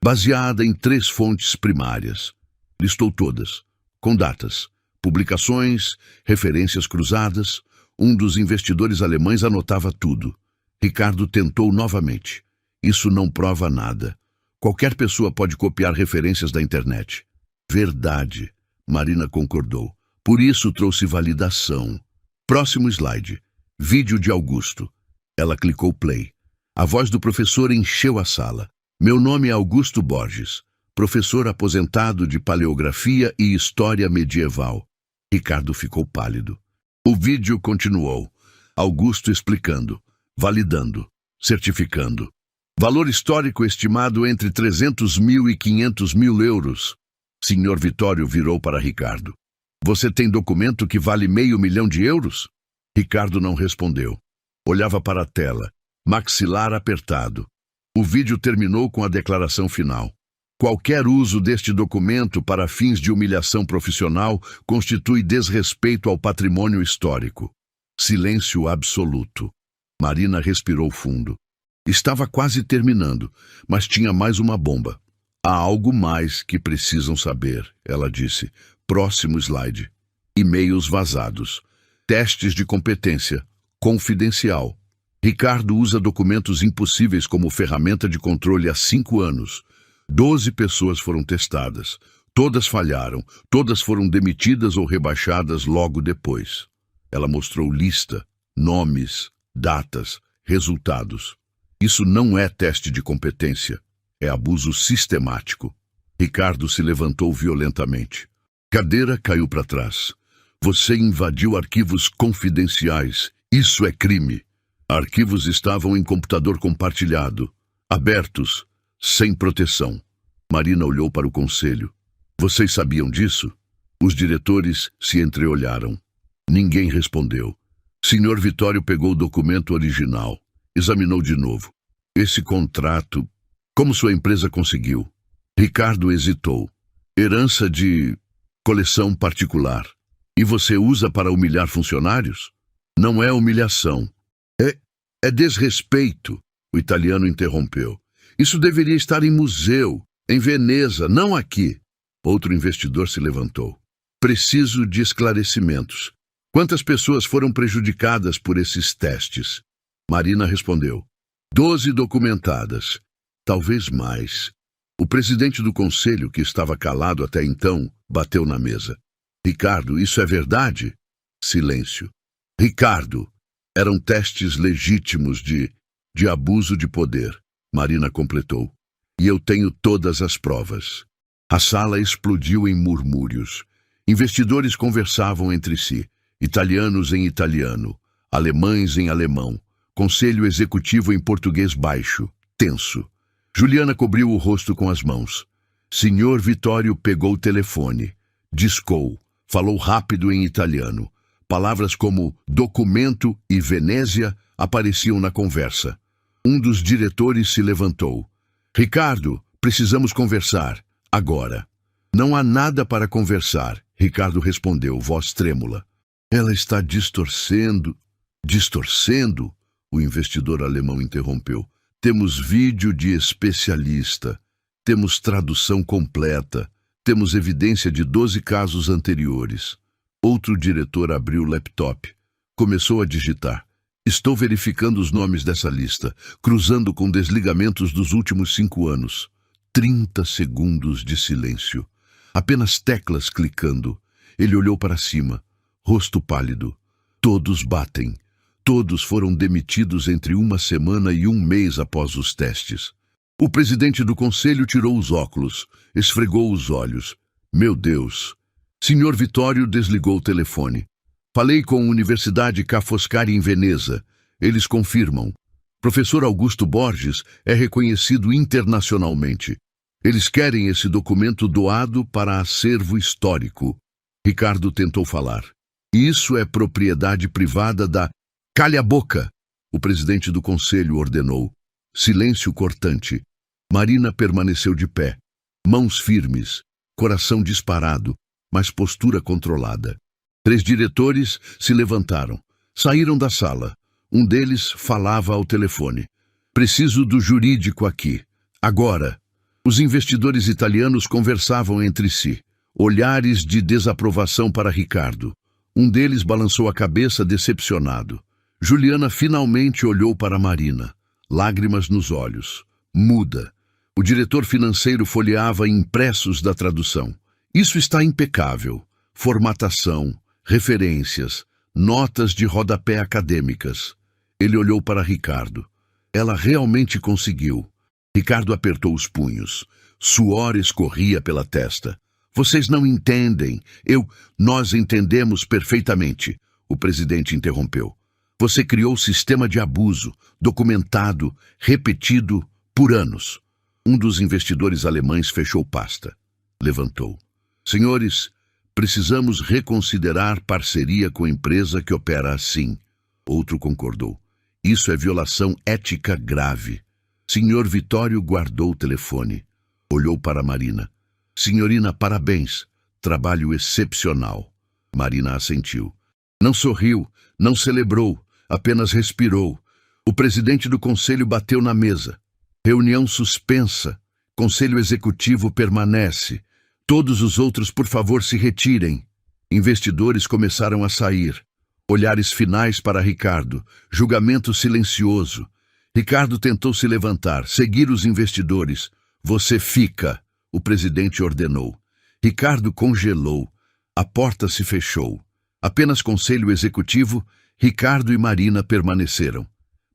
Baseada em 3 fontes primárias. Listou todas, com datas, publicações, referências cruzadas. Um dos investidores alemães anotava tudo. Ricardo tentou novamente. Isso não prova nada. Qualquer pessoa pode copiar referências da internet. Verdade, Marina concordou. Por isso trouxe validação. Próximo slide. Vídeo de Augusto. Ela clicou play. A voz do professor encheu a sala. Meu nome é Augusto Borges, professor aposentado de Paleografia e História Medieval. Ricardo ficou pálido. O vídeo continuou. Augusto explicando, validando, certificando. Valor histórico estimado entre 300 mil e 500 mil euros. Senhor Vittorio virou para Ricardo. Você tem documento que vale €500 mil? Ricardo não respondeu. Olhava para a tela, maxilar apertado. O vídeo terminou com a declaração final. Qualquer uso deste documento para fins de humilhação profissional constitui desrespeito ao patrimônio histórico. Silêncio absoluto. Marina respirou fundo. Estava quase terminando, mas tinha mais uma bomba. Há algo mais que precisam saber, ela disse. Próximo slide. E-mails vazados. Testes de competência. Confidencial. Ricardo usa documentos impossíveis como ferramenta de controle há 5 anos. 12 pessoas foram testadas. Todas falharam. Todas foram demitidas ou rebaixadas logo depois. Ela mostrou lista, nomes, datas, resultados. Isso não é teste de competência. É abuso sistemático. Ricardo se levantou violentamente. Cadeira caiu para trás. Você invadiu arquivos confidenciais. Isso é crime. Arquivos estavam em computador compartilhado, abertos, sem proteção. Marina olhou para o conselho. Vocês sabiam disso? Os diretores se entreolharam. Ninguém respondeu. Senhor Vittorio pegou o documento original. Examinou de novo. Esse contrato... Como sua empresa conseguiu? Ricardo hesitou. Herança de... coleção particular. E você usa para humilhar funcionários? Não é humilhação. É desrespeito, o italiano interrompeu. Isso deveria estar em museu, em Veneza, não aqui. Outro investidor se levantou. Preciso de esclarecimentos. Quantas pessoas foram prejudicadas por esses testes? Marina respondeu. 12 documentadas. Talvez mais. O presidente do conselho, que estava calado até então, bateu na mesa. Ricardo, isso é verdade? Silêncio. Ricardo, eram testes legítimos de abuso de poder, Marina completou. E eu tenho todas as provas. A sala explodiu em murmúrios. Investidores conversavam entre si, italianos em italiano, alemães em alemão, conselho executivo em português baixo, tenso. Juliana cobriu o rosto com as mãos. Senhor Vittorio pegou o telefone, discou, falou rápido em italiano. Palavras como documento e Venezia apareciam na conversa. Um dos diretores se levantou. Ricardo, precisamos conversar. Agora. Não há nada para conversar, Ricardo respondeu, voz trêmula. Ela está distorcendo. Distorcendo? O investidor alemão interrompeu. Temos vídeo de especialista. Temos tradução completa. Temos evidência de 12 casos anteriores. Outro diretor abriu o laptop. Começou a digitar. Estou verificando os nomes dessa lista, cruzando com desligamentos dos últimos 5 anos. 30 segundos de silêncio. Apenas teclas clicando. Ele olhou para cima, rosto pálido. Todos batem. Todos foram demitidos entre 1 semana e 1 mês após os testes. O presidente do conselho tirou os óculos, esfregou os olhos. Meu Deus! Senhor Vitório desligou o telefone. Falei com a Universidade Ca' Foscari em Veneza. Eles confirmam. Professor Augusto Borges é reconhecido internacionalmente. Eles querem esse documento doado para acervo histórico. Ricardo tentou falar. Isso é propriedade privada da... Cale a boca! O presidente do conselho ordenou. Silêncio cortante. Marina permaneceu de pé. Mãos firmes. Coração disparado, mas postura controlada. 3 diretores se levantaram. Saíram da sala. Um deles falava ao telefone. Preciso do jurídico aqui. Agora. Os investidores italianos conversavam entre si. Olhares de desaprovação para Ricardo. Um deles balançou a cabeça decepcionado. Juliana finalmente olhou para Marina. Lágrimas nos olhos. Muda. O diretor financeiro folheava impressos da tradução. Isso está impecável. Formatação, referências, notas de rodapé acadêmicas. Ele olhou para Ricardo. Ela realmente conseguiu. Ricardo apertou os punhos. Suor escorria pela testa. Vocês não entendem. Nós entendemos perfeitamente. O presidente interrompeu. Você criou sistema de abuso, documentado, repetido por anos. Um dos investidores alemães fechou pasta. Levantou. Senhores, precisamos reconsiderar parceria com empresa que opera assim. Outro concordou. Isso é violação ética grave. Senhor Vitório guardou o telefone. Olhou para Marina. Senhorina, parabéns. Trabalho excepcional. Marina assentiu. Não sorriu, não celebrou, apenas respirou. O presidente do conselho bateu na mesa. Reunião suspensa. Conselho executivo permanece. Todos os outros, por favor, se retirem. Investidores começaram a sair. Olhares finais para Ricardo. Julgamento silencioso. Ricardo tentou se levantar, seguir os investidores. Você fica, o presidente ordenou. Ricardo congelou. A porta se fechou. Apenas conselho executivo, Ricardo e Marina permaneceram.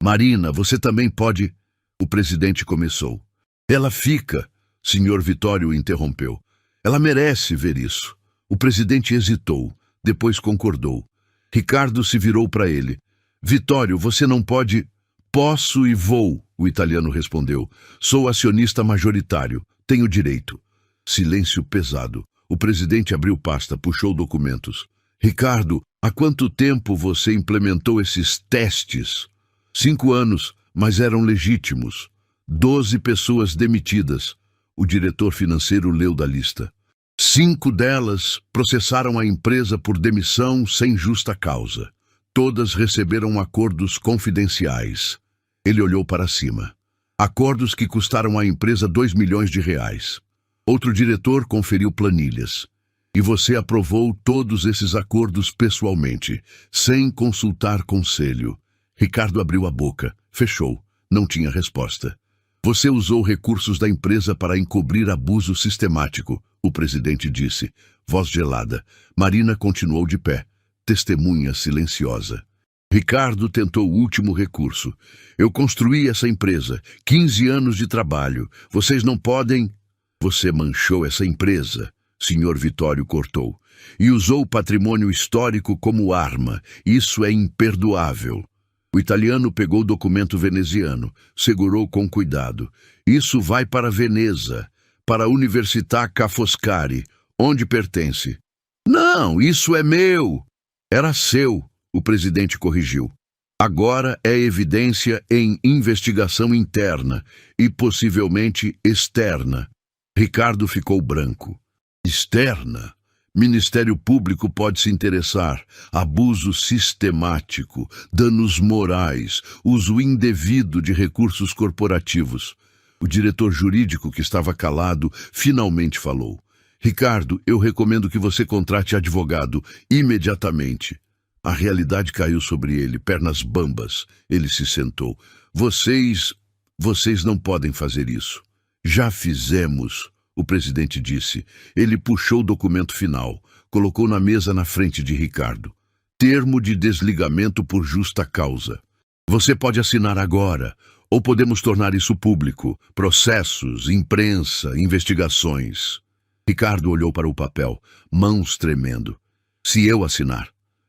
Marina, você também pode... O presidente começou. Ela fica, senhor Vitório interrompeu. Ela merece ver isso. O presidente hesitou, depois concordou. Ricardo se virou para ele. Vitório, você não pode... Posso e vou, o italiano respondeu. Sou acionista majoritário, tenho direito. Silêncio pesado. O presidente abriu pasta, puxou documentos. Ricardo, há quanto tempo você implementou esses testes? 5 anos, mas eram legítimos. 12 pessoas demitidas. O diretor financeiro leu da lista. 5 delas processaram a empresa por demissão sem justa causa. Todas receberam acordos confidenciais. Ele olhou para cima. Acordos que custaram à empresa 2 milhões de reais. Outro diretor conferiu planilhas. E você aprovou todos esses acordos pessoalmente, sem consultar conselho. Ricardo abriu a boca, fechou. Não tinha resposta. Você usou recursos da empresa para encobrir abuso sistemático, o presidente disse, voz gelada. Marina continuou de pé, testemunha silenciosa. Ricardo tentou o último recurso. Eu construí essa empresa, 15 anos de trabalho. Vocês não podem... Você manchou essa empresa, senhor Vitório cortou, e usou o patrimônio histórico como arma. Isso é imperdoável. O italiano pegou o documento veneziano, segurou com cuidado. Isso vai para Veneza, para a Università Ca' Foscari, onde pertence. Não, isso é meu. Era seu, o presidente corrigiu. Agora é evidência em investigação interna e possivelmente externa. Ricardo ficou branco. Externa? Ministério Público pode se interessar. Abuso sistemático, danos morais, uso indevido de recursos corporativos. O diretor jurídico, que estava calado, finalmente falou. Ricardo, eu recomendo que você contrate advogado imediatamente. A realidade caiu sobre ele, pernas bambas. Ele se sentou. Vocês não podem fazer isso. Já fizemos, o presidente disse. Ele puxou o documento final, colocou na mesa na frente de Ricardo. Termo de desligamento por justa causa. Você pode assinar agora, ou podemos tornar isso público. Processos, imprensa, investigações. Ricardo olhou para o papel, mãos tremendo. Se eu assinar,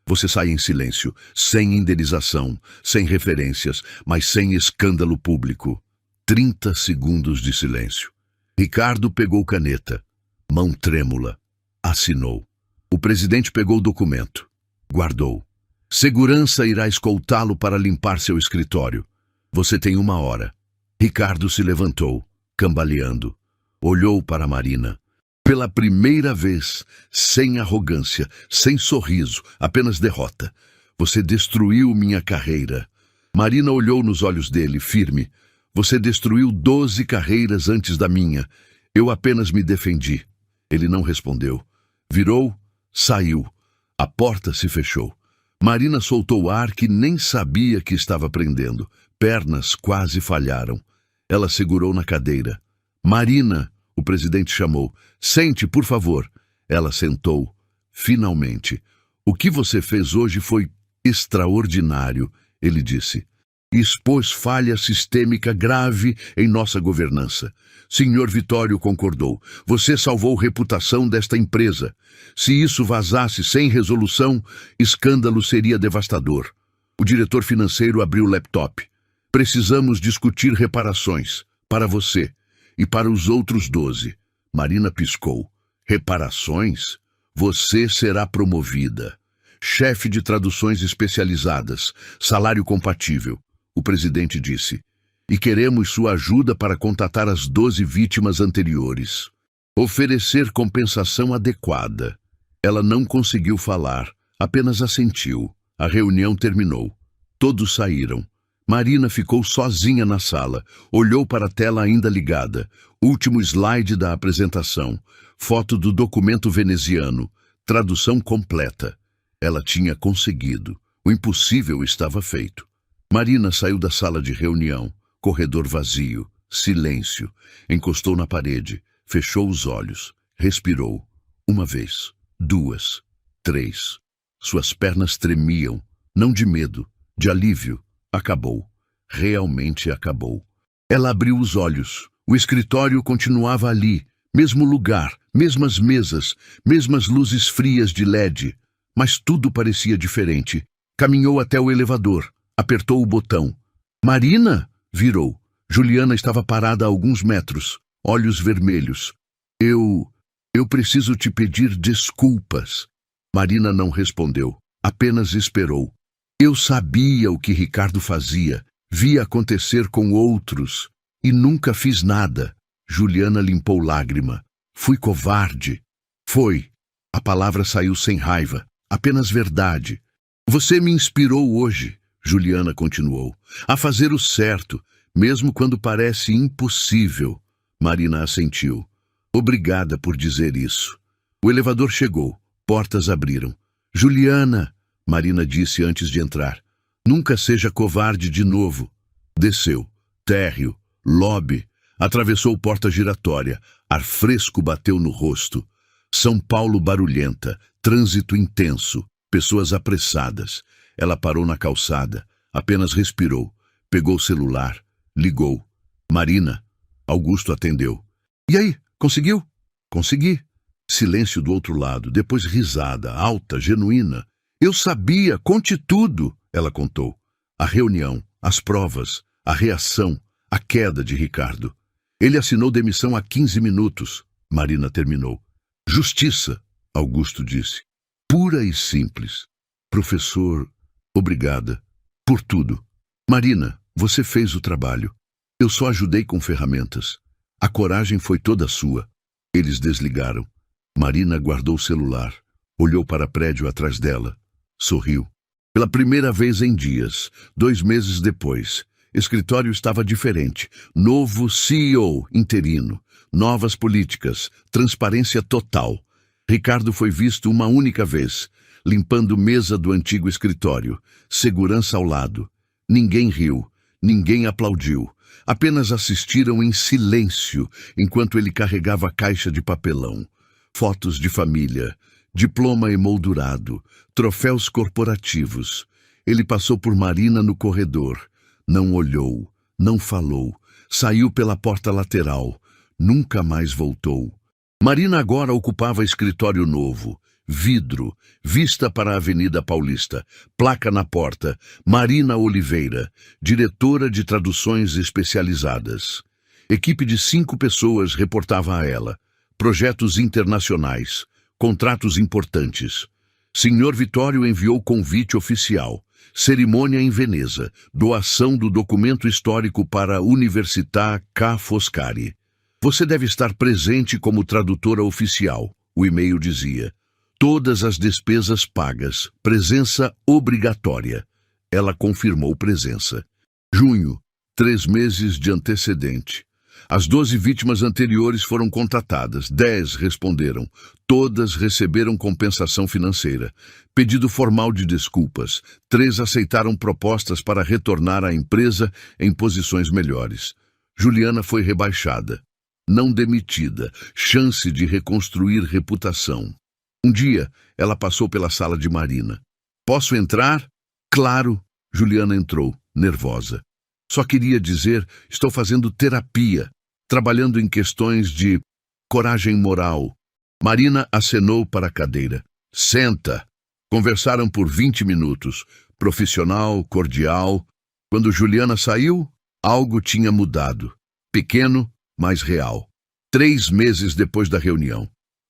você sai em silêncio, sem indenização, sem referências, mas sem escândalo público. 30 segundos de silêncio. Ricardo pegou caneta, mão trêmula, assinou. O presidente pegou o documento, guardou. Segurança irá escoltá-lo para limpar seu escritório. Você tem 1 hora. Ricardo se levantou, cambaleando. Olhou para Marina. Pela primeira vez, sem arrogância, sem sorriso, apenas derrota. Você destruiu minha carreira. Marina olhou nos olhos dele, firme. Você destruiu 12 carreiras antes da minha. Eu apenas me defendi. Ele não respondeu. Virou, saiu. A porta se fechou. Marina soltou o ar que nem sabia que estava prendendo. Pernas quase falharam. Ela segurou na cadeira. Marina! O presidente chamou. Sente, por favor. Ela sentou. Finalmente. O que você fez hoje foi extraordinário, ele disse. Expôs falha sistêmica grave em nossa governança. Senhor Vitório concordou. Você salvou a reputação desta empresa. Se isso vazasse sem resolução, escândalo seria devastador. O diretor financeiro abriu o laptop. Precisamos discutir reparações. Para você. E para os outros 12. Marina piscou. Reparações? Você será promovida. Chefe de traduções especializadas. Salário compatível. O presidente disse. E queremos sua ajuda para contatar as 12 vítimas anteriores. Oferecer compensação adequada. Ela não conseguiu falar. Apenas assentiu. A reunião terminou. Todos saíram. Marina ficou sozinha na sala, olhou para a tela ainda ligada. Último slide da apresentação. Foto do documento veneziano. Tradução completa. Ela tinha conseguido. O impossível estava feito. Marina saiu da sala de reunião. Corredor vazio. Silêncio. Encostou na parede. Fechou os olhos. Respirou. 1 vez. 2. 3. Suas pernas tremiam. Não de medo, de alívio. Acabou. Realmente acabou. Ela abriu os olhos. O escritório continuava ali. Mesmo lugar, mesmas mesas, mesmas luzes frias de LED. Mas tudo parecia diferente. Caminhou até o elevador. Apertou o botão. Marina! Virou. Juliana estava parada a alguns metros. Olhos vermelhos. Eu preciso te pedir desculpas. Marina não respondeu. Apenas esperou. Eu sabia o que Ricardo fazia, via acontecer com outros, e nunca fiz nada. Juliana limpou lágrima. Fui covarde. Foi. A palavra saiu sem raiva, apenas verdade. Você me inspirou hoje, Juliana continuou, a fazer o certo, mesmo quando parece impossível. Marina assentiu. Obrigada por dizer isso. O elevador chegou, portas abriram. Juliana! Marina disse antes de entrar. Nunca seja covarde de novo. Desceu. Térreo. Lobby. Atravessou porta giratória. Ar fresco bateu no rosto. São Paulo barulhenta. Trânsito intenso. Pessoas apressadas. Ela parou na calçada. Apenas respirou. Pegou o celular. Ligou. Marina. Augusto atendeu. E aí, conseguiu? Consegui. Silêncio do outro lado. Depois risada, alta, genuína. Eu sabia, conte tudo, ela contou. A reunião, as provas, a reação, a queda de Ricardo. Ele assinou demissão há 15 minutos. Marina terminou. Justiça, Augusto disse. Pura e simples. Professor, obrigada. Por tudo. Marina, você fez o trabalho. Eu só ajudei com ferramentas. A coragem foi toda sua. Eles desligaram. Marina guardou o celular. Olhou para o prédio atrás dela. Sorriu. Pela primeira vez em dias, 2 meses depois, escritório estava diferente. Novo CEO interino, novas políticas, transparência total. Ricardo foi visto uma única vez. limpando mesa do antigo escritório, segurança ao lado. Ninguém riu, ninguém aplaudiu. Apenas assistiram em silêncio enquanto ele carregava a caixa de papelão. Fotos de família, diploma emoldurado, troféus corporativos. Ele passou por Marina no corredor. Não olhou, não falou. Saiu pela porta lateral. Nunca mais voltou. Marina agora ocupava escritório novo. Vidro, vista para a Avenida Paulista, placa na porta, Marina Oliveira, diretora de traduções especializadas. Equipe de 5 pessoas reportava a ela. Projetos internacionais, contratos importantes. Senhor Vitório enviou convite oficial. Cerimônia em Veneza, doação do documento histórico para a Università Ca' Foscari. Você deve estar presente como tradutora oficial, o e-mail dizia. Todas as despesas pagas, presença obrigatória. Ela confirmou presença. Junho, 3 meses de antecedente. As 12 vítimas anteriores foram contatadas, 10 responderam. Todas receberam compensação financeira. Pedido formal de desculpas. 3 aceitaram propostas para retornar à empresa em posições melhores. Juliana foi rebaixada. Não demitida. Chance de reconstruir reputação. Um dia, ela passou pela sala de Marina. Posso entrar? Claro. Juliana entrou, nervosa. Só queria dizer, estou fazendo terapia, trabalhando em questões de coragem moral. Marina acenou para a cadeira. Senta. Conversaram por 20 minutos. Profissional, cordial. Quando Juliana saiu, algo tinha mudado. Pequeno, mas real. 3 meses depois da reunião.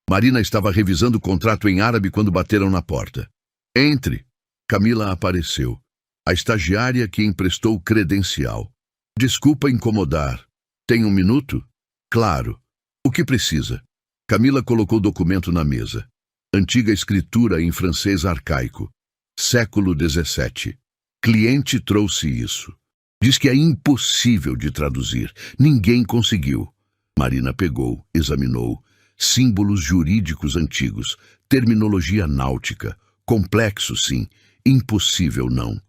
Marina estava revisando o contrato em árabe quando bateram na porta. Entre. Camila apareceu. A estagiária que emprestou o credencial. Desculpa incomodar. Tem 1 minuto? Claro. O que precisa? Camila colocou o documento na mesa. Antiga escritura em francês arcaico. Século XVII. Cliente trouxe isso. Diz que é impossível de traduzir. Ninguém conseguiu. Marina pegou, examinou. Símbolos jurídicos antigos, terminologia náutica, complexo sim, impossível não.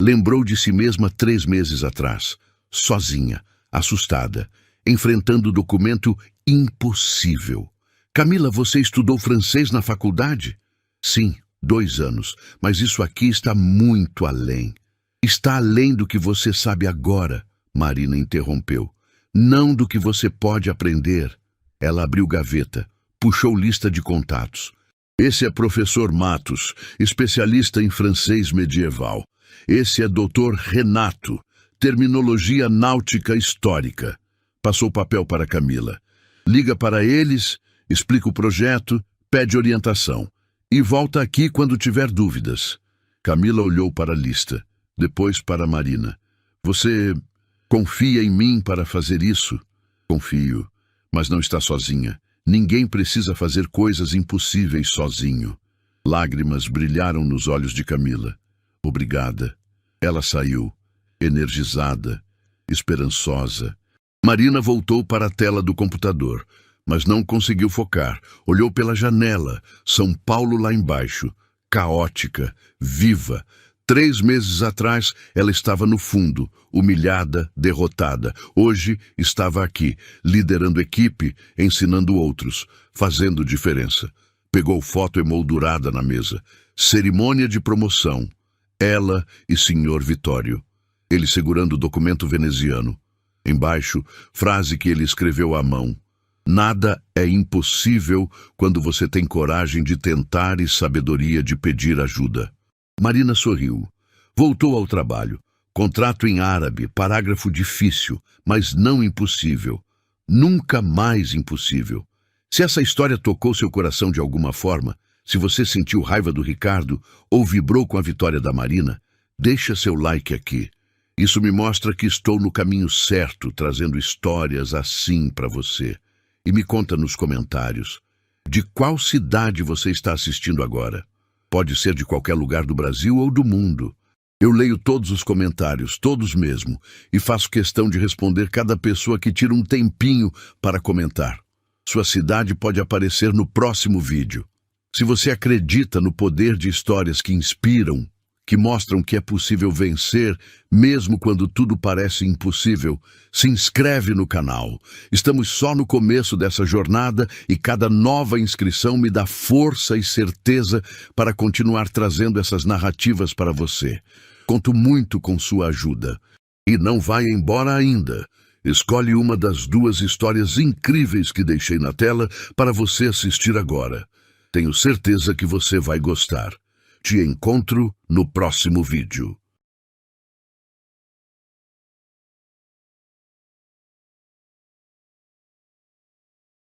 Lembrou de si mesma 3 meses atrás, sozinha, assustada, enfrentando o documento impossível. Camila, você estudou francês na faculdade? Sim, 2 anos, mas isso aqui está muito além. Está além do que você sabe agora, Marina interrompeu. Não do que você pode aprender. Ela abriu gaveta, puxou lista de contatos. Esse é professor Matos, especialista em francês medieval. Esse é doutor Renato, terminologia náutica histórica. Passou o papel para Camila. Liga para eles, explica o projeto, pede orientação. E volta aqui quando tiver dúvidas. Camila olhou para a lista, depois para Marina. Você confia em mim para fazer isso? Confio. Mas não está sozinha. Ninguém precisa fazer coisas impossíveis sozinho. Lágrimas brilharam nos olhos de Camila. Obrigada. Ela saiu, energizada, esperançosa. Marina voltou para a tela do computador, mas não conseguiu focar. Olhou pela janela. São Paulo lá embaixo. Caótica, viva. 3 meses atrás, ela estava no fundo, humilhada, derrotada. Hoje, estava aqui, liderando equipe, ensinando outros, fazendo diferença. Pegou foto emoldurada na mesa. Cerimônia de promoção. Ela e Senhor Vitório. Ele segurando o documento veneziano. Embaixo, frase que ele escreveu à mão. Nada é impossível quando você tem coragem de tentar e sabedoria de pedir ajuda. Marina sorriu. Voltou ao trabalho. Contrato em árabe, parágrafo difícil, mas não impossível. Nunca mais impossível. Se essa história tocou seu coração de alguma forma, se você sentiu raiva do Ricardo ou vibrou com a vitória da Marina, deixa seu like aqui. Isso me mostra que estou no caminho certo, trazendo histórias assim para você. E me conta nos comentários, de qual cidade você está assistindo agora? Pode ser de qualquer lugar do Brasil ou do mundo. Eu leio todos os comentários, todos mesmo, e faço questão de responder cada pessoa que tira um tempinho para comentar. Sua cidade pode aparecer no próximo vídeo. Se você acredita no poder de histórias que inspiram, que mostram que é possível vencer, mesmo quando tudo parece impossível, se inscreve no canal. Estamos só no começo dessa jornada e cada nova inscrição me dá força e certeza para continuar trazendo essas narrativas para você. Conto muito com sua ajuda. E não vai embora ainda. Escolhe uma das 2 histórias incríveis que deixei na tela para você assistir agora. Tenho certeza que você vai gostar. Te encontro no próximo vídeo.